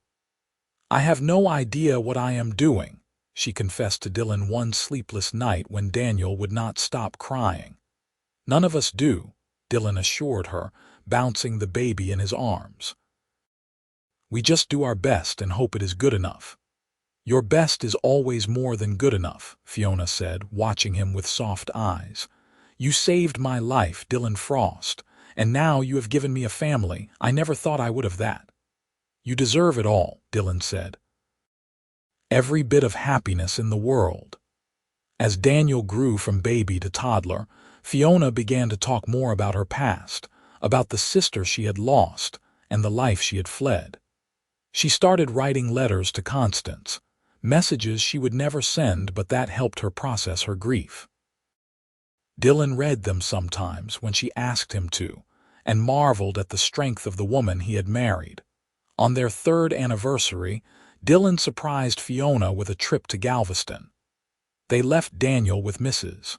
"I have no idea what I am doing," she confessed to Dylan one sleepless night when Daniel would not stop crying. "None of us do," Dylan assured her, bouncing the baby in his arms. "We just do our best and hope it is good enough." "Your best is always more than good enough," Fiona said, watching him with soft eyes. "You saved my life, Dylan Frost, and now you have given me a family. I never thought I would have that." "You deserve it all," Dylan said. "Every bit of happiness in the world." As Daniel grew from baby to toddler, Fiona began to talk more about her past, about the sister she had lost, and the life she had fled. She started writing letters to Constance, messages she would never send, but that helped her process her grief. Dylan read them sometimes when she asked him to, and marveled at the strength of the woman he had married. On their 3rd anniversary, Dylan surprised Fiona with a trip to Galveston. They left Daniel with Mrs.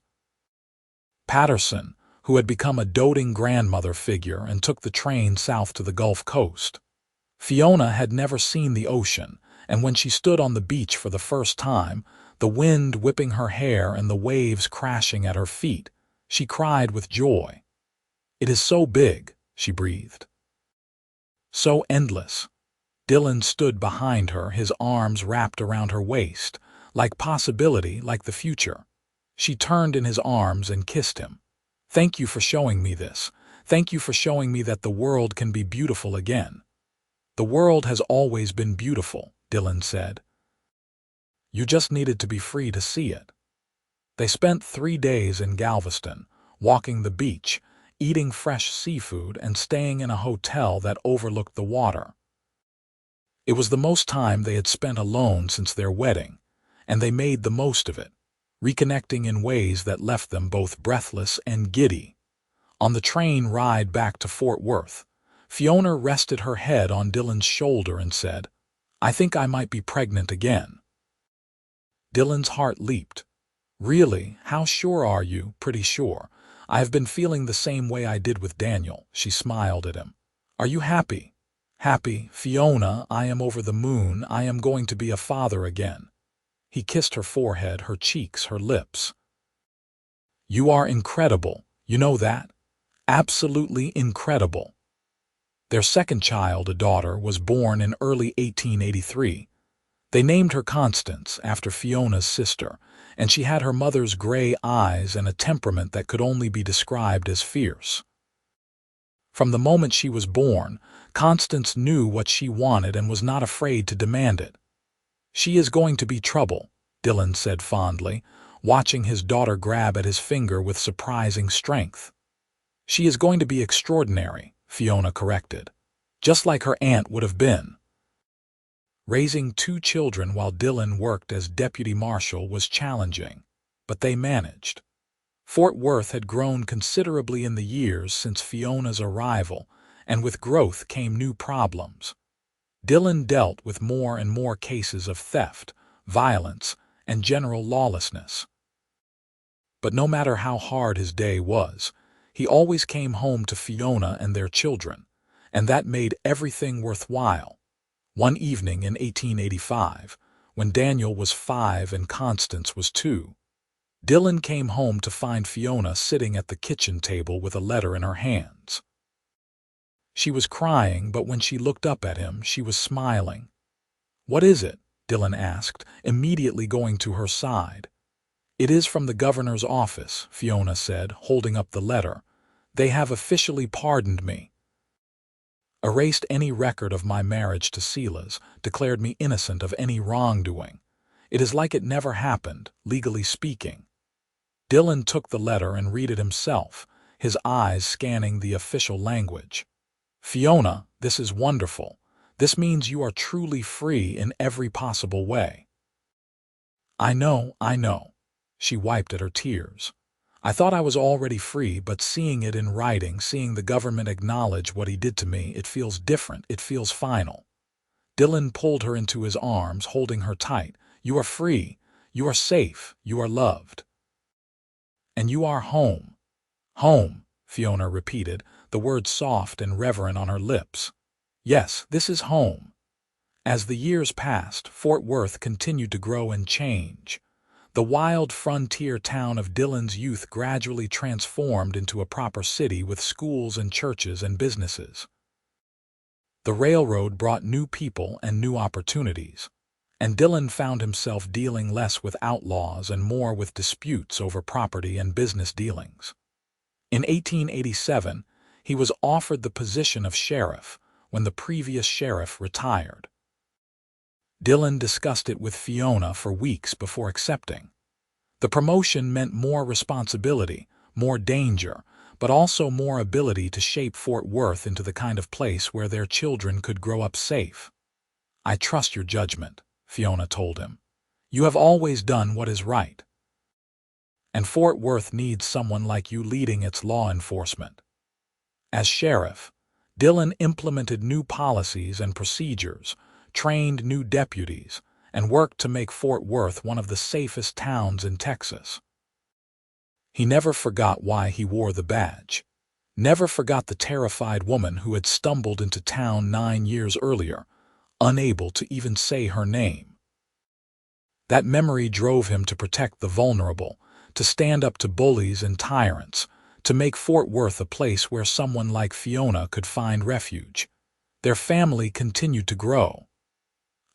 Patterson, who had become a doting grandmother figure, and took the train south to the Gulf Coast. Fiona had never seen the ocean, and when she stood on the beach for the first time, the wind whipping her hair and the waves crashing at her feet, she cried with joy. "It is so big," she breathed. "So endless." Dylan stood behind her, his arms wrapped around her waist, like possibility, like the future. She turned in his arms and kissed him. "Thank you for showing me this. Thank you for showing me that the world can be beautiful again." "The world has always been beautiful," Dylan said. "You just needed to be free to see it." They spent 3 days in Galveston, walking the beach, eating fresh seafood, and staying in a hotel that overlooked the water. It was the most time they had spent alone since their wedding, and they made the most of it, reconnecting in ways that left them both breathless and giddy. On the train ride back to Fort Worth, Fiona rested her head on Dylan's shoulder and said, "I think I might be pregnant again." Dylan's heart leaped. "Really? How sure are you?" "Pretty sure. I have been feeling the same way I did with Daniel." She smiled at him. "Are you happy?" "Happy? Fiona, I am over the moon. I am going to be a father again." He kissed her forehead, her cheeks, her lips. "You are incredible. You know that? Absolutely incredible." Their second child, a daughter, was born in early 1883. They named her Constance, after Fiona's sister, and she had her mother's gray eyes and a temperament that could only be described as fierce. From the moment she was born, Constance knew what she wanted and was not afraid to demand it. "She is going to be trouble," Dylan said fondly, watching his daughter grab at his finger with surprising strength. "She is going to be extraordinary," Fiona corrected, "just like her aunt would have been." Raising 2 children while Dylan worked as deputy marshal was challenging, but they managed. Fort Worth had grown considerably in the years since Fiona's arrival, and with growth came new problems. Dylan dealt with more and more cases of theft, violence, and general lawlessness. But no matter how hard his day was, he always came home to Fiona and their children, and that made everything worthwhile. One evening in 1885, when Daniel was 5 and Constance was 2, Dylan came home to find Fiona sitting at the kitchen table with a letter in her hands. She was crying, but when she looked up at him, she was smiling. "What is it?" Dylan asked, immediately going to her side. "It is from the governor's office," Fiona said, holding up the letter. "They have officially pardoned me. Erased any record of my marriage to Selace, declared me innocent of any wrongdoing. It is like it never happened, legally speaking." Dylan took the letter and read it himself, his eyes scanning the official language. "Fiona, this is wonderful. This means you are truly free in every possible way." I know. She wiped at her tears. "I thought I was already free, but seeing it in writing, seeing the government acknowledge what he did to me, it feels different, it feels final." Dylan pulled her into his arms, holding her tight. "You are free, you are safe, you are loved. And you are home." "Home," Fiona repeated, the word soft and reverent on her lips. "Yes, this is home." As the years passed, Fort Worth continued to grow and change. The wild frontier town of Dylan's youth gradually transformed into a proper city with schools and churches and businesses. The railroad brought new people and new opportunities, and Dylan found himself dealing less with outlaws and more with disputes over property and business dealings. In 1887, he was offered the position of sheriff when the previous sheriff retired. Dylan discussed it with Fiona for weeks before accepting. The promotion meant more responsibility, more danger, but also more ability to shape Fort Worth into the kind of place where their children could grow up safe. "I trust your judgment," Fiona told him. "You have always done what is right. And Fort Worth needs someone like you leading its law enforcement." As sheriff, Dylan implemented new policies and procedures, trained new deputies, and worked to make Fort Worth one of the safest towns in Texas. He never forgot why he wore the badge, never forgot the terrified woman who had stumbled into town 9 years earlier, unable to even say her name. That memory drove him to protect the vulnerable, to stand up to bullies and tyrants, to make Fort Worth a place where someone like Fiona could find refuge. Their family continued to grow.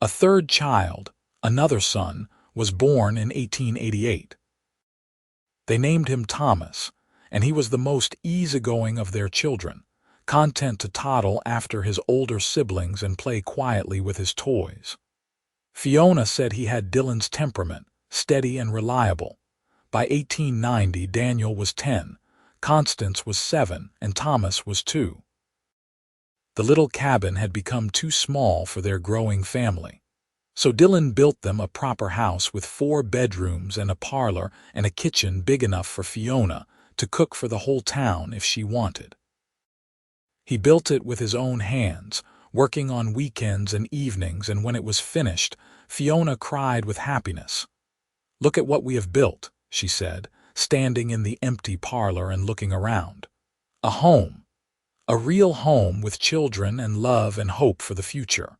A third child, another son, was born in 1888. They named him Thomas, and he was the most easygoing of their children, content to toddle after his older siblings and play quietly with his toys. Fiona said he had Dylan's temperament, steady and reliable. By 1890, Daniel was 10, Constance was 7, and Thomas was 2. The little cabin had become too small for their growing family. So Dylan built them a proper house with 4 bedrooms and a parlor and a kitchen big enough for Fiona to cook for the whole town if she wanted. He built it with his own hands, working on weekends and evenings, and when it was finished, Fiona cried with happiness. "Look at what we have built," she said, standing in the empty parlor and looking around. "A home. A real home with children and love and hope for the future.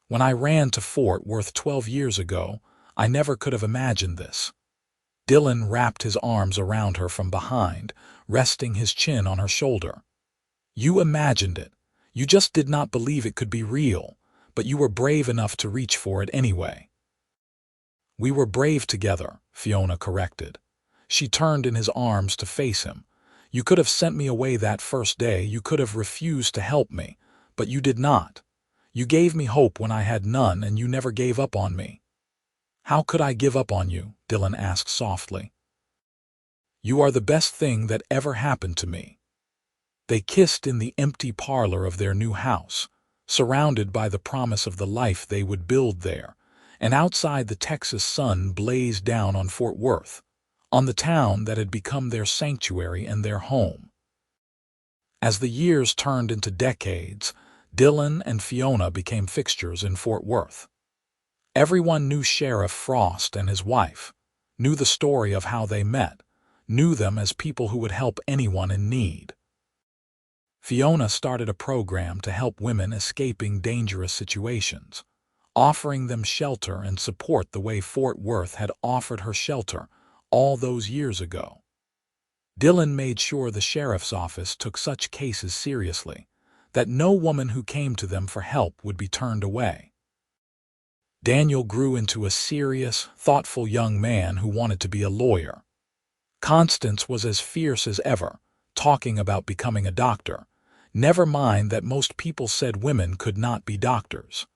When I ran to Fort Worth 12 years ago, I never could have imagined this." Dylan wrapped his arms around her from behind, resting his chin on her shoulder. "You imagined it. You just did not believe it could be real, but you were brave enough to reach for it anyway." "We were brave together," Fiona corrected. She turned in his arms to face him. "You could have sent me away that first day, you could have refused to help me, but you did not. You gave me hope when I had none, and you never gave up on me." "How could I give up on you?" Dylan asked softly. "You are the best thing that ever happened to me." They kissed in the empty parlor of their new house, surrounded by the promise of the life they would build there, and outside the Texas sun blazed down on Fort Worth, on the town that had become their sanctuary and their home. As the years turned into decades, Dylan and Fiona became fixtures in Fort Worth. Everyone knew Sheriff Frost and his wife, knew the story of how they met, knew them as people who would help anyone in need. Fiona started a program to help women escaping dangerous situations, offering them shelter and support the way Fort Worth had offered her shelter all those years ago. Dylan made sure the sheriff's office took such cases seriously, that no woman who came to them for help would be turned away. Daniel grew into a serious, thoughtful young man who wanted to be a lawyer. Constance was as fierce as ever, talking about becoming a doctor, never mind that most people said women could not be doctors.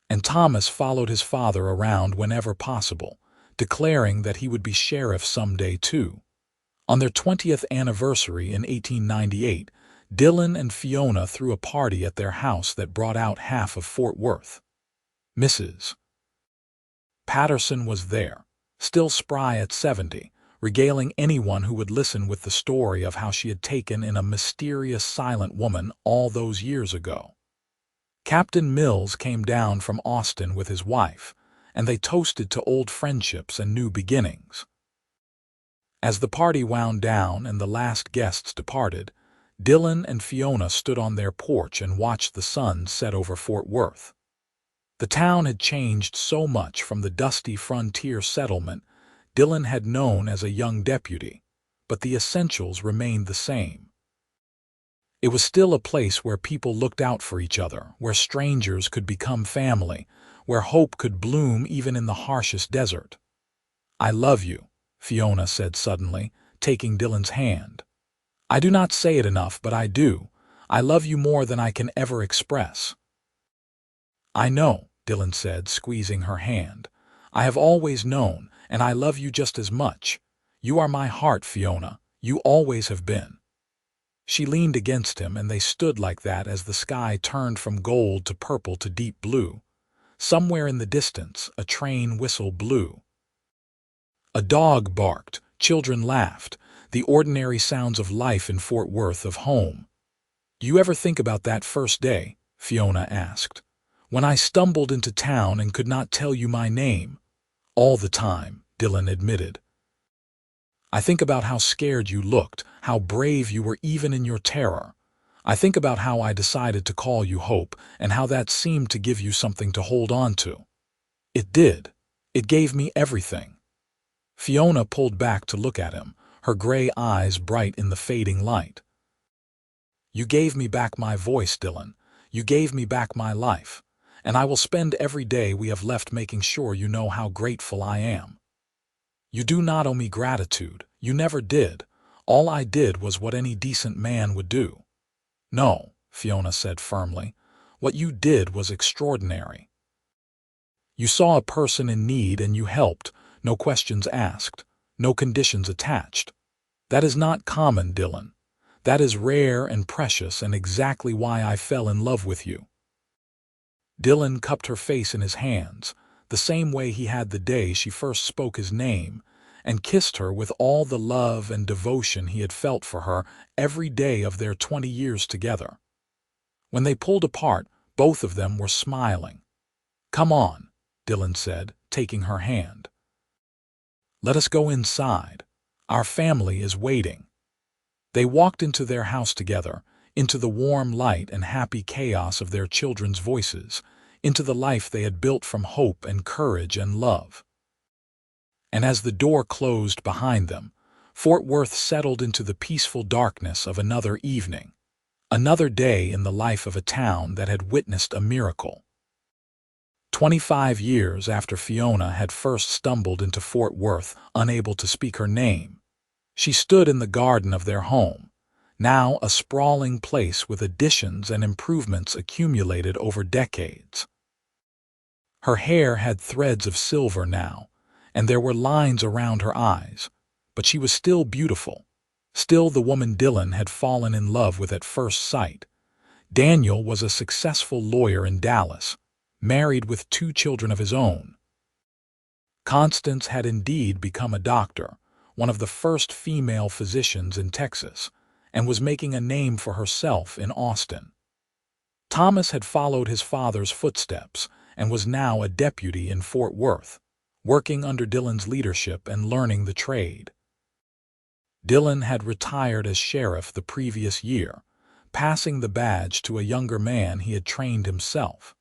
And Thomas followed his father around whenever possible, declaring that he would be sheriff someday too. On their 20th anniversary in 1898, Dylan and Fiona threw a party at their house that brought out half of Fort Worth. Mrs. Patterson was there, still spry at 70, regaling anyone who would listen with the story of how she had taken in a mysterious silent woman all those years ago. Captain Mills came down from Austin with his wife, and they toasted to old friendships and new beginnings. As the party wound down and the last guests departed, Dylan and Fiona stood on their porch and watched the sun set over Fort Worth. The town had changed so much from the dusty frontier settlement Dylan had known as a young deputy, but the essentials remained the same. It was still a place where people looked out for each other, where strangers could become family, where hope could bloom even in the harshest desert. "I love you," Fiona said suddenly, taking Dylan's hand. "I do not say it enough, but I do. I love you more than I can ever express." "I know," Dylan said, squeezing her hand. "I have always known, and I love you just as much. You are my heart, Fiona. You always have been." She leaned against him, and they stood like that as the sky turned from gold to purple to deep blue. Somewhere in the distance, a train whistle blew. A dog barked, children laughed, the ordinary sounds of life in Fort Worth, of home. "Do you ever think about that first day?" Fiona asked. "When I stumbled into town and could not tell you my name?" "All the time," Dylan admitted. "I think about how scared you looked, how brave you were even in your terror. I think about how I decided to call you Hope, and how that seemed to give you something to hold on to. It did. It gave me everything." Fiona pulled back to look at him, her gray eyes bright in the fading light. "You gave me back my voice, Dylan. You gave me back my life. And I will spend every day we have left making sure you know how grateful I am. You do not owe me gratitude. You never did. All I did was what any decent man would do." "No," Fiona said firmly. "What you did was extraordinary. You saw a person in need and you helped, no questions asked, no conditions attached. That is not common, Dylan. That is rare and precious and exactly why I fell in love with you." Dylan cupped her face in his hands, the same way he had the day she first spoke his name, and kissed her with all the love and devotion he had felt for her every day of their 20 years together. When they pulled apart, both of them were smiling. "Come on," Dylan said, taking her hand. "Let us go inside. Our family is waiting." They walked into their house together, into the warm light and happy chaos of their children's voices, into the life they had built from hope and courage and love. And as the door closed behind them, Fort Worth settled into the peaceful darkness of another evening, another day in the life of a town that had witnessed a miracle. 25 years after Fiona had first stumbled into Fort Worth, unable to speak her name, she stood in the garden of their home, now a sprawling place with additions and improvements accumulated over decades. Her hair had threads of silver now, and there were lines around her eyes, but she was still beautiful, still the woman Dylan had fallen in love with at first sight. Daniel was a successful lawyer in Dallas, married with 2 children of his own. Constance had indeed become a doctor, one of the first female physicians in Texas, and was making a name for herself in Austin. Thomas had followed his father's footsteps and was now a deputy in Fort Worth, working under Dylan's leadership and learning the trade. Dylan had retired as sheriff the previous year, passing the badge to a younger man he had trained himself.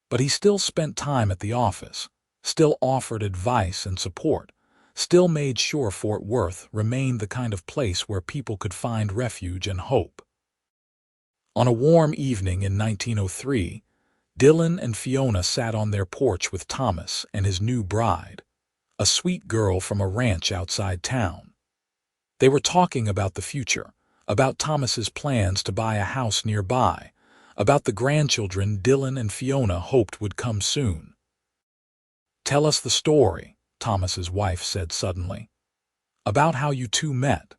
But he still spent time at the office, still offered advice and support, still made sure Fort Worth remained the kind of place where people could find refuge and hope. On a warm evening in 1903, Dylan and Fiona sat on their porch with Thomas and his new bride, a sweet girl from a ranch outside town. They were talking about the future, about Thomas's plans to buy a house nearby, about the grandchildren Dylan and Fiona hoped would come soon. "Tell us the story," Thomas's wife said suddenly. "About how you two met.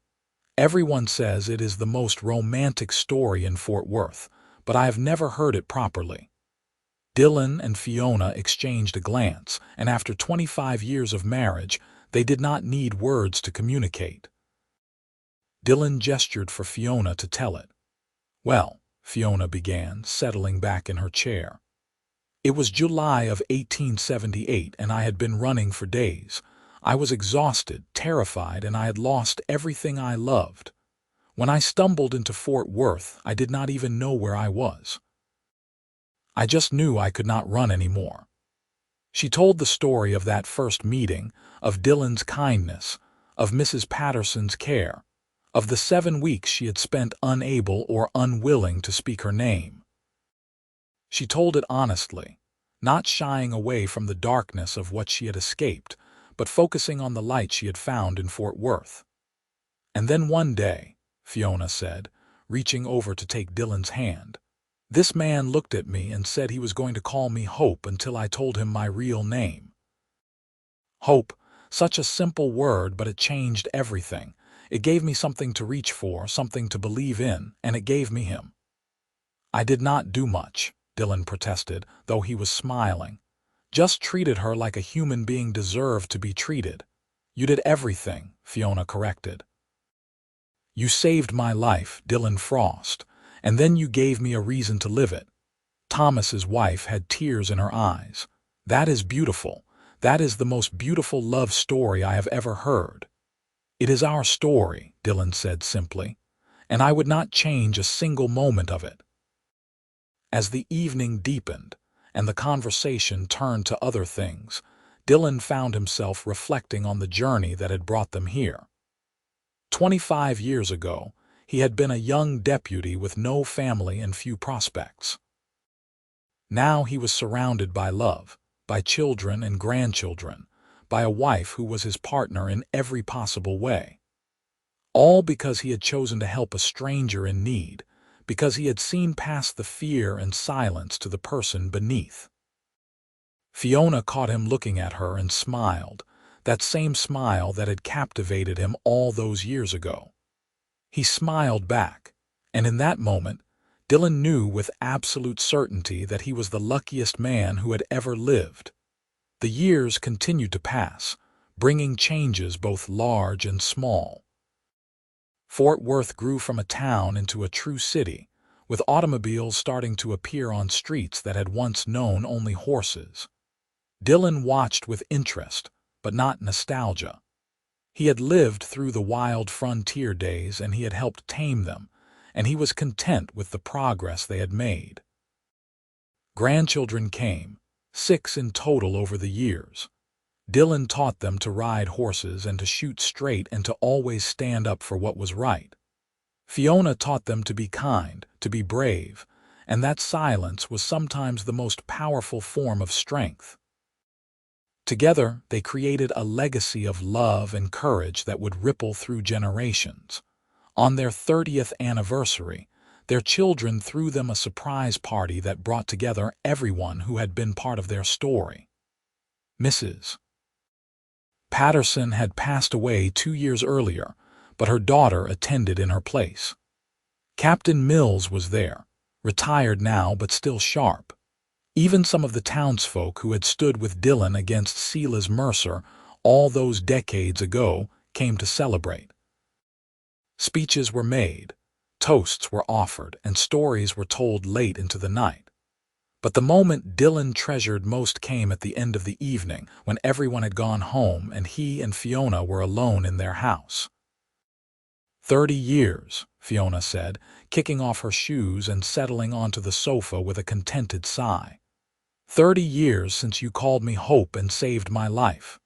Everyone says it is the most romantic story in Fort Worth, but I have never heard it properly." Dylan and Fiona exchanged a glance, and after 25 years of marriage, they did not need words to communicate. Dylan gestured for Fiona to tell it. "Well," Fiona began, settling back in her chair. "It was July of 1878, and I had been running for days. I was exhausted, terrified, and I had lost everything I loved. When I stumbled into Fort Worth, I did not even know where I was. I just knew I could not run anymore." She told the story of that first meeting, of Dylan's kindness, of Mrs. Patterson's care, of the 7 weeks she had spent unable or unwilling to speak her name. She told it honestly, not shying away from the darkness of what she had escaped, but focusing on the light she had found in Fort Worth. "And then one day," Fiona said, reaching over to take Dylan's hand, "this man looked at me and said he was going to call me Hope until I told him my real name." Hope, such a simple word, but it changed everything. It gave me something to reach for, something to believe in, and it gave me him. "I did not do much," Dylan protested, though he was smiling. "Just treated her like a human being deserved to be treated." "You did everything," Fiona corrected. "You saved my life, Dylan Frost, and then you gave me a reason to live it." Thomas's wife had tears in her eyes. "That is beautiful. That is the most beautiful love story I have ever heard." "It is our story," Dylan said simply, "and I would not change a single moment of it." As the evening deepened and the conversation turned to other things, Dylan found himself reflecting on the journey that had brought them here. 25 years ago, he had been a young deputy with no family and few prospects. Now he was surrounded by love, by children and grandchildren, by a wife who was his partner in every possible way. All because he had chosen to help a stranger in need, because he had seen past the fear and silence to the person beneath. Fiona caught him looking at her and smiled, that same smile that had captivated him all those years ago. He smiled back, and in that moment, Dylan knew with absolute certainty that he was the luckiest man who had ever lived. The years continued to pass, bringing changes both large and small. Fort Worth grew from a town into a true city, with automobiles starting to appear on streets that had once known only horses. Dylan watched with interest, but not nostalgia. He had lived through the wild frontier days and he had helped tame them, and he was content with the progress they had made. Grandchildren came, 6 in total over the years. Dylan taught them to ride horses and to shoot straight and to always stand up for what was right. Fiona taught them to be kind, to be brave, and that silence was sometimes the most powerful form of strength. Together, they created a legacy of love and courage that would ripple through generations. On their 30th anniversary, their children threw them a surprise party that brought together everyone who had been part of their story. Mrs. Patterson had passed away 2 years earlier, but her daughter attended in her place. Captain Mills was there, retired now but still sharp. Even some of the townsfolk who had stood with Dylan against Silas Mercer all those decades ago came to celebrate. Speeches were made, toasts were offered, and stories were told late into the night. But the moment Dylan treasured most came at the end of the evening, when everyone had gone home and he and Fiona were alone in their house. 30 years, Fiona said, kicking off her shoes and settling onto the sofa with a contented sigh. 30 years since you called me hope and saved my life.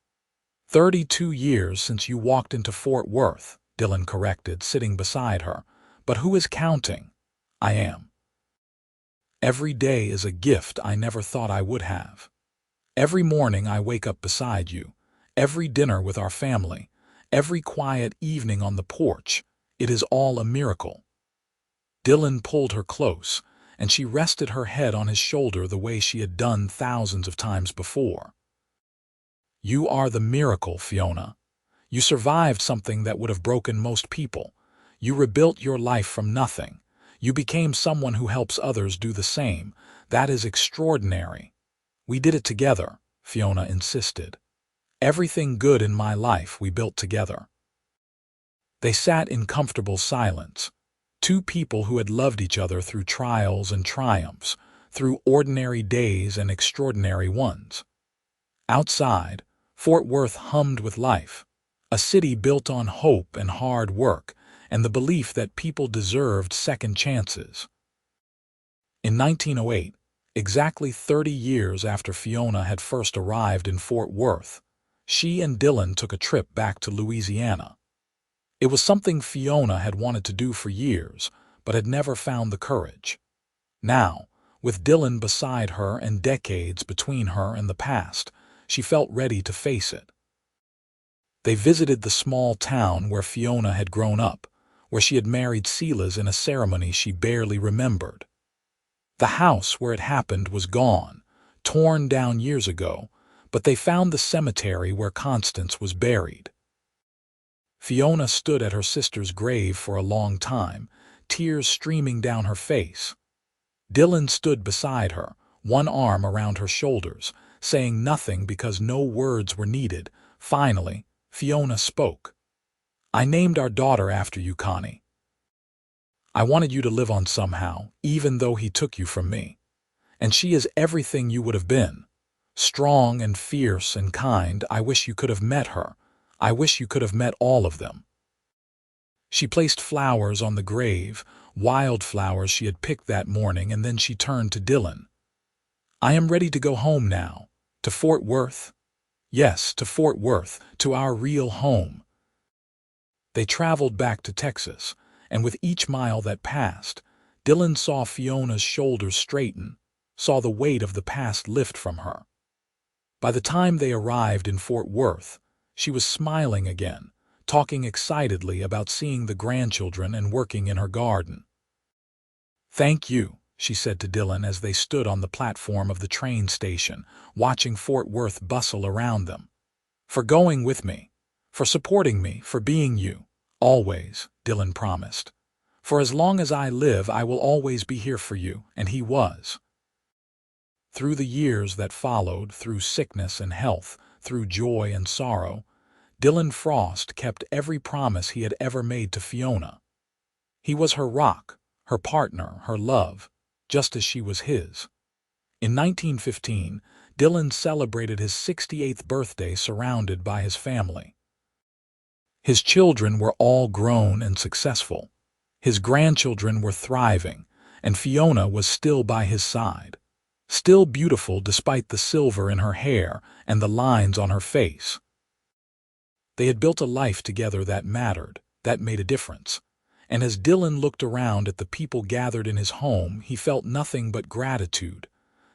32 years since you walked into Fort Worth, Dylan corrected, sitting beside her. But who is counting? I am. Every day is a gift I never thought I would have. Every morning I wake up beside you, every dinner with our family, every quiet evening on the porch, it is all a miracle. Dylan pulled her close, and she rested her head on his shoulder the way she had done thousands of times before. You are the miracle, Fiona. You survived something that would have broken most people. You rebuilt your life from nothing. You became someone who helps others do the same. That is extraordinary. We did it together, Fiona insisted. Everything good in my life we built together. They sat in comfortable silence. 2 people who had loved each other through trials and triumphs, through ordinary days and extraordinary ones. Outside, Fort Worth hummed with life, a city built on hope and hard work, and the belief that people deserved second chances. In 1908, exactly 30 years after Fiona had first arrived in Fort Worth, she and Dylan took a trip back to Louisiana. It was something Fiona had wanted to do for years, but had never found the courage. Now, with Dylan beside her and decades between her and the past, she felt ready to face it. They visited the small town where Fiona had grown up, where she had married Silas in a ceremony she barely remembered. The house where it happened was gone, torn down years ago, but they found the cemetery where Constance was buried. Fiona stood at her sister's grave for a long time, tears streaming down her face. Dylan stood beside her, one arm around her shoulders, saying nothing because no words were needed. Finally, Fiona spoke. I named our daughter after you, Connie. I wanted you to live on somehow, even though he took you from me. And she is everything you would have been. Strong and fierce and kind. I wish you could have met her. I wish you could have met all of them. She placed flowers on the grave, wildflowers she had picked that morning, and then she turned to Dylan. I am ready to go home now. To Fort Worth? Yes, to Fort Worth, to our real home. They traveled back to Texas, and with each mile that passed, Dylan saw Fiona's shoulders straighten, saw the weight of the past lift from her. By the time they arrived in Fort Worth, she was smiling again, talking excitedly about seeing the grandchildren and working in her garden. "Thank you," she said to Dylan as they stood on the platform of the train station, watching Fort Worth bustle around them. "For going with me, for supporting me, for being you. Always," Dylan promised. "For as long as I live, I will always be here for you," and he was. Through the years that followed, through sickness and health, through joy and sorrow, Dylan Frost kept every promise he had ever made to Fiona. He was her rock, her partner, her love, just as she was his. In 1915, Dylan celebrated his 68th birthday surrounded by his family. His children were all grown and successful. His grandchildren were thriving, and Fiona was still by his side. Still beautiful despite the silver in her hair and the lines on her face. They had built a life together that mattered, that made a difference. And as Dylan looked around at the people gathered in his home, he felt nothing but gratitude.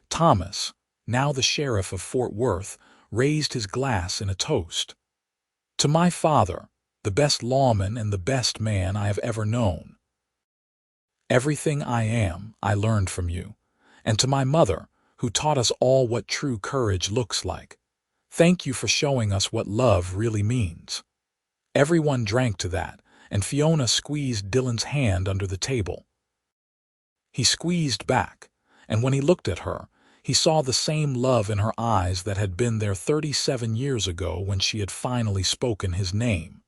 Thomas, now the sheriff of Fort Worth, raised his glass in a toast. "To my father, the best lawman and the best man I have ever known. Everything I am, I learned from you. And to my mother, who taught us all what true courage looks like. Thank you for showing us what love really means." Everyone drank to that, and Fiona squeezed Dylan's hand under the table. He squeezed back, and when he looked at her, he saw the same love in her eyes that had been there 37 years ago when she had finally spoken his name.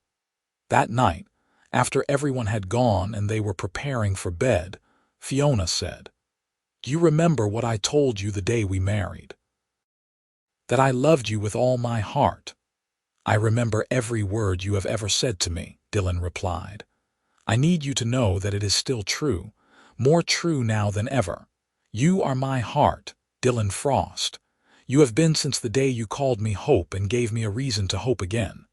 That night, after everyone had gone and they were preparing for bed, Fiona said, "Do you remember what I told you the day we married? That I loved you with all my heart." "I remember every word you have ever said to me," Dylan replied. "I need you to know that it is still true, more true now than ever. You are my heart, Dylan Frost. You have been since the day you called me Hope and gave me a reason to hope again."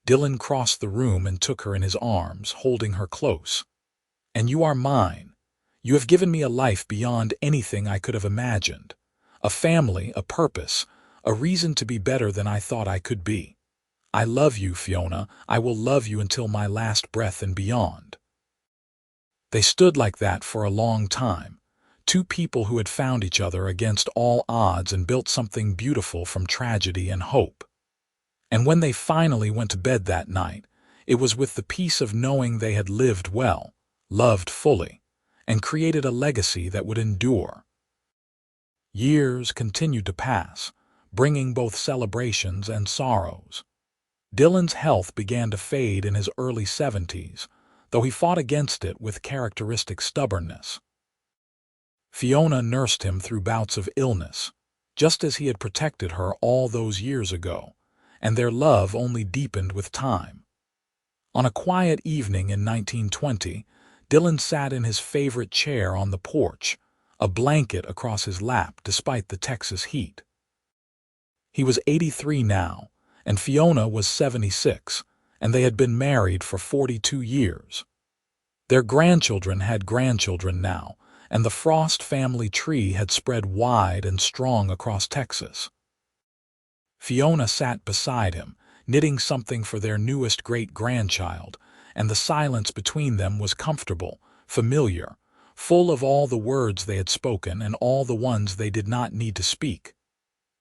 Dylan crossed the room and took her in his arms, holding her close. "And you are mine. You have given me a life beyond anything I could have imagined. A family, a purpose, a reason to be better than I thought I could be. I love you, Fiona. I will love you until my last breath and beyond." They stood like that for a long time, two people who had found each other against all odds and built something beautiful from tragedy and hope. And when they finally went to bed that night, it was with the peace of knowing they had lived well, loved fully, and created a legacy that would endure. Years continued to pass, bringing both celebrations and sorrows. Dylan's health began to fade in his early 70s, though he fought against it with characteristic stubbornness. Fiona nursed him through bouts of illness, just as he had protected her all those years ago, and their love only deepened with time. On a quiet evening in 1920, Dylan sat in his favorite chair on the porch, a blanket across his lap despite the Texas heat. He was 83 now, and Fiona was 76, and they had been married for 42 years. Their grandchildren had grandchildren now, and the Frost family tree had spread wide and strong across Texas. Fiona sat beside him, knitting something for their newest great-grandchild, and the silence between them was comfortable, familiar, full of all the words they had spoken and all the ones they did not need to speak.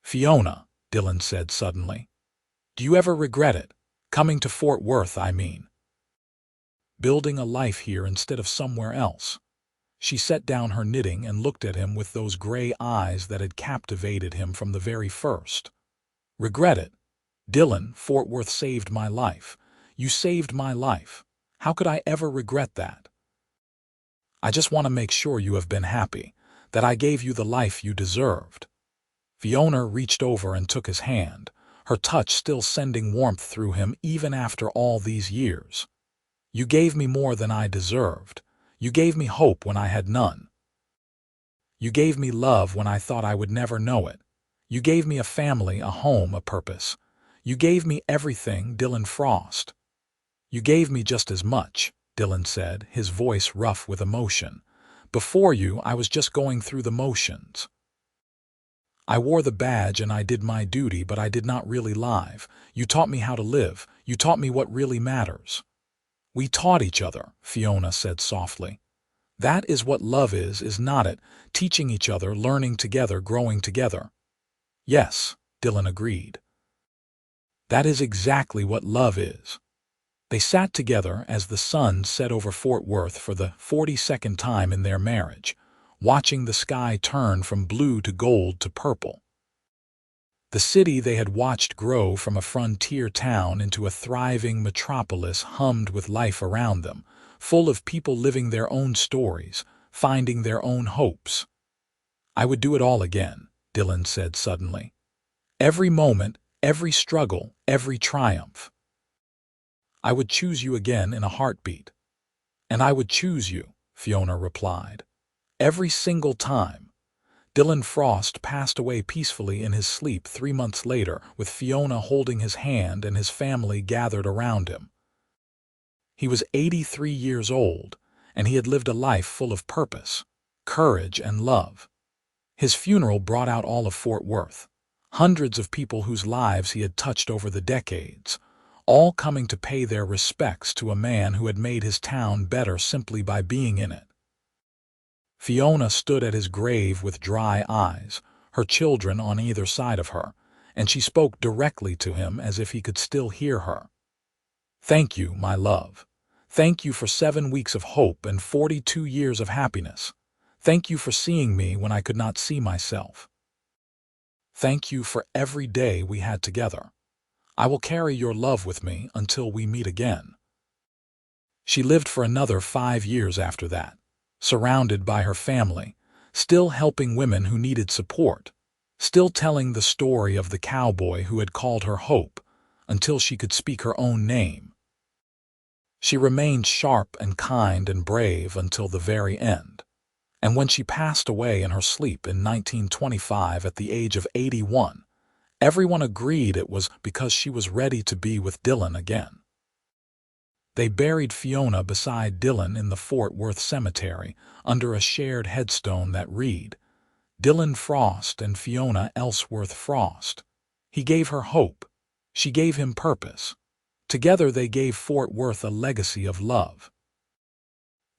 "Fiona," Dylan said suddenly, "do you ever regret it? Coming to Fort Worth, I mean. Building a life here instead of somewhere else." She set down her knitting and looked at him with those gray eyes that had captivated him from the very first. "Regret it? Dylan, Fort Worth saved my life. You saved my life. How could I ever regret that? I just want to make sure you have been happy, that I gave you the life you deserved." Fiona reached over and took his hand, her touch still sending warmth through him even after all these years. "You gave me more than I deserved. You gave me hope when I had none. You gave me love when I thought I would never know it. You gave me a family, a home, a purpose. You gave me everything, Dylan Frost." "You gave me just as much," Dylan said, his voice rough with emotion. "Before you, I was just going through the motions. I wore the badge and I did my duty, but I did not really live. You taught me how to live. You taught me what really matters." "We taught each other," Fiona said softly. "That is what love is not it? Teaching each other, learning together, growing together." "Yes," Dylan agreed. "That is exactly what love is." They sat together as the sun set over Fort Worth for the 42nd time in their marriage, watching the sky turn from blue to gold to purple. The city they had watched grow from a frontier town into a thriving metropolis hummed with life around them, full of people living their own stories, finding their own hopes. "I would do it all again," Dylan said suddenly. "Every moment, every struggle, every triumph. I would choose you again in a heartbeat." "And I would choose you," Fiona replied. "Every single time." Dylan Frost passed away peacefully in his sleep 3 months later, with Fiona holding his hand and his family gathered around him. He was 83 years old, and he had lived a life full of purpose, courage, and love. His funeral brought out all of Fort Worth, hundreds of people whose lives he had touched over the decades, all coming to pay their respects to a man who had made his town better simply by being in it. Fiona stood at his grave with dry eyes, her children on either side of her, and she spoke directly to him as if he could still hear her. "Thank you, my love. Thank you for 7 weeks of hope and 42 years of happiness. Thank you for seeing me when I could not see myself. Thank you for every day we had together. I will carry your love with me until we meet again." She lived for another 5 years after that, surrounded by her family, still helping women who needed support, still telling the story of the cowboy who had called her hope, until she could speak her own name. She remained sharp and kind and brave until the very end. And when she passed away in her sleep in 1925 at the age of 81, everyone agreed it was because she was ready to be with Dylan again. They buried Fiona beside Dylan in the Fort Worth Cemetery under a shared headstone that read, "Dylan Frost and Fiona Ellsworth Frost." He gave her hope. She gave him purpose. Together they gave Fort Worth a legacy of love.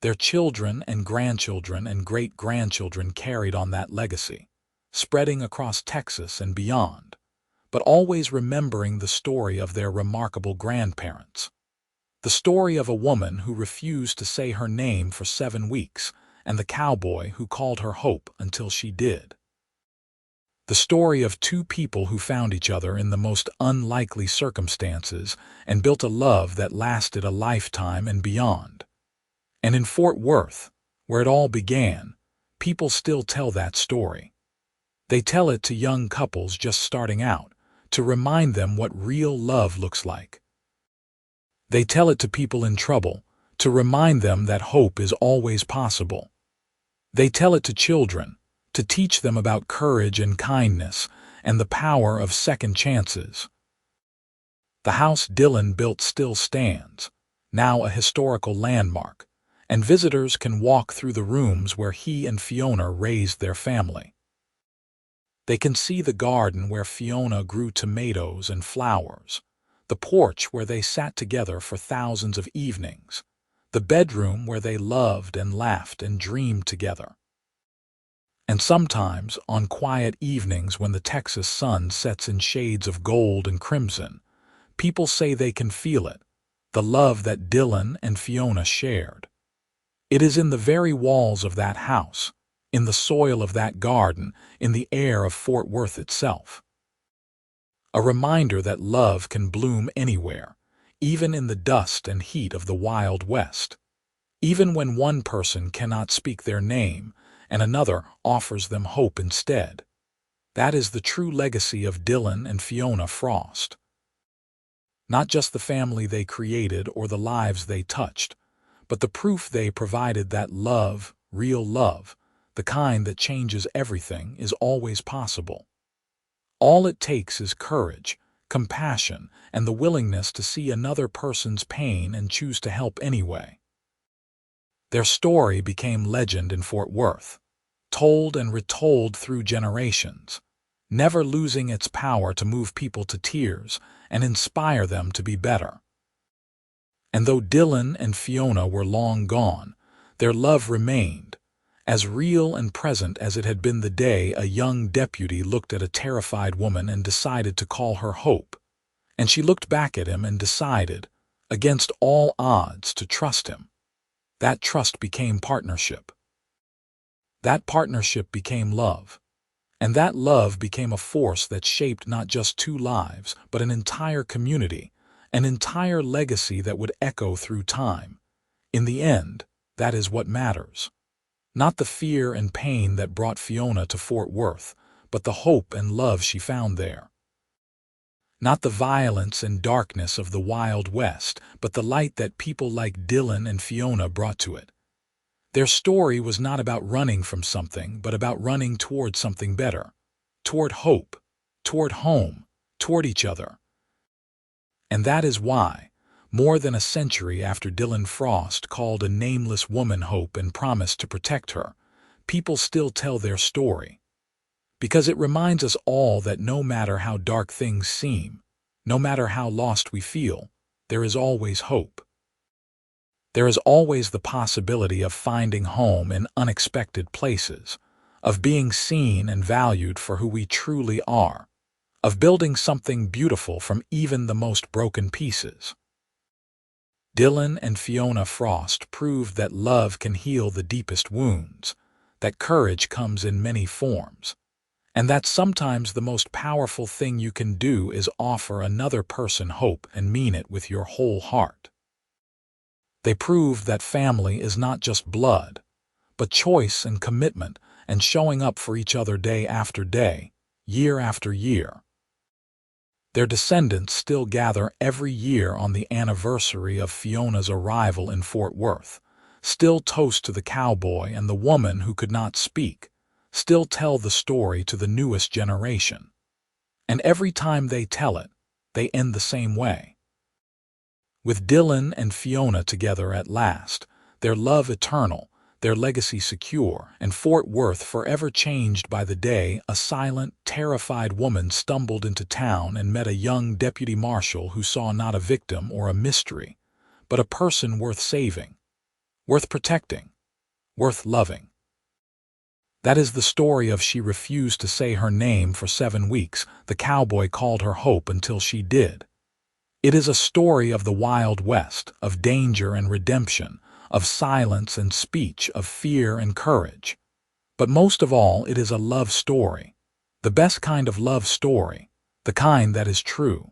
Their children and grandchildren and great-grandchildren carried on that legacy, spreading across Texas and beyond, but always remembering the story of their remarkable grandparents. The story of a woman who refused to say her name for 7 weeks, and the cowboy who called her hope until she did. The story of 2 people who found each other in the most unlikely circumstances and built a love that lasted a lifetime and beyond. And in Fort Worth, where it all began, people still tell that story. They tell it to young couples just starting out, to remind them what real love looks like. They tell it to people in trouble, to remind them that hope is always possible. They tell it to children, to teach them about courage and kindness and the power of second chances. The house Dylan built still stands, now a historical landmark, and visitors can walk through the rooms where he and Fiona raised their family. They can see the garden where Fiona grew tomatoes and flowers, the porch where they sat together for thousands of evenings, the bedroom where they loved and laughed and dreamed together. And sometimes, on quiet evenings when the Texas sun sets in shades of gold and crimson, people say they can feel it, the love that Dylan and Fiona shared. It is in the very walls of that house, in the soil of that garden, in the air of Fort Worth itself. A reminder that love can bloom anywhere, even in the dust and heat of the Wild West. Even when one person cannot speak their name and another offers them hope instead. That is the true legacy of Dylan and Fiona Frost. Not just the family they created or the lives they touched, but the proof they provided that love, real love, the kind that changes everything, is always possible. All it takes is courage, compassion, and the willingness to see another person's pain and choose to help anyway. Their story became legend in Fort Worth, told and retold through generations. never losing its power to move people to tears and inspire them to be better. And though Dylan and Fiona were long gone, their love remained, as real and present as it had been the day a young deputy looked at a terrified woman and decided to call her Hope. And she looked back at him and decided, against all odds, to trust him. That trust became partnership. That partnership became love. And that love became a force that shaped not just two lives, but an entire community, an entire legacy that would echo through time. In the end, that is what matters. Not the fear and pain that brought Fiona to Fort Worth, but the hope and love she found there. Not the violence and darkness of the Wild West, but the light that people like Dylan and Fiona brought to it. Their story was not about running from something, but about running toward something better, toward hope, toward home, toward each other. And that is why, more than a century after Dylan Frost called a nameless woman Hope and promised to protect her, people still tell their story. Because it reminds us all that no matter how dark things seem, no matter how lost we feel, there is always hope. There is always the possibility of finding home in unexpected places, of being seen and valued for who we truly are, of building something beautiful from even the most broken pieces. Dylan and Fiona Frost proved that love can heal the deepest wounds, that courage comes in many forms, and that sometimes the most powerful thing you can do is offer another person hope and mean it with your whole heart. They proved that family is not just blood, but choice and commitment and showing up for each other day after day, year after year. Their descendants still gather every year on the anniversary of Fiona's arrival in Fort Worth, still toast to the cowboy and the woman who could not speak, still tell the story to the newest generation. And every time they tell it, they end the same way. With Dylan and Fiona together at last, their love eternal, their legacy secure, and Fort Worth forever changed by the day a silent, terrified woman stumbled into town and met a young deputy marshal who saw not a victim or a mystery, but a person worth saving, worth protecting, worth loving. That is the story of She Refused to Say Her Name for 7 weeks. The cowboy called her Hope until she did. It is a story of the Wild West, of danger and redemption, of silence and speech, of fear and courage. But most of all, it is a love story. The best kind of love story, the kind that is true,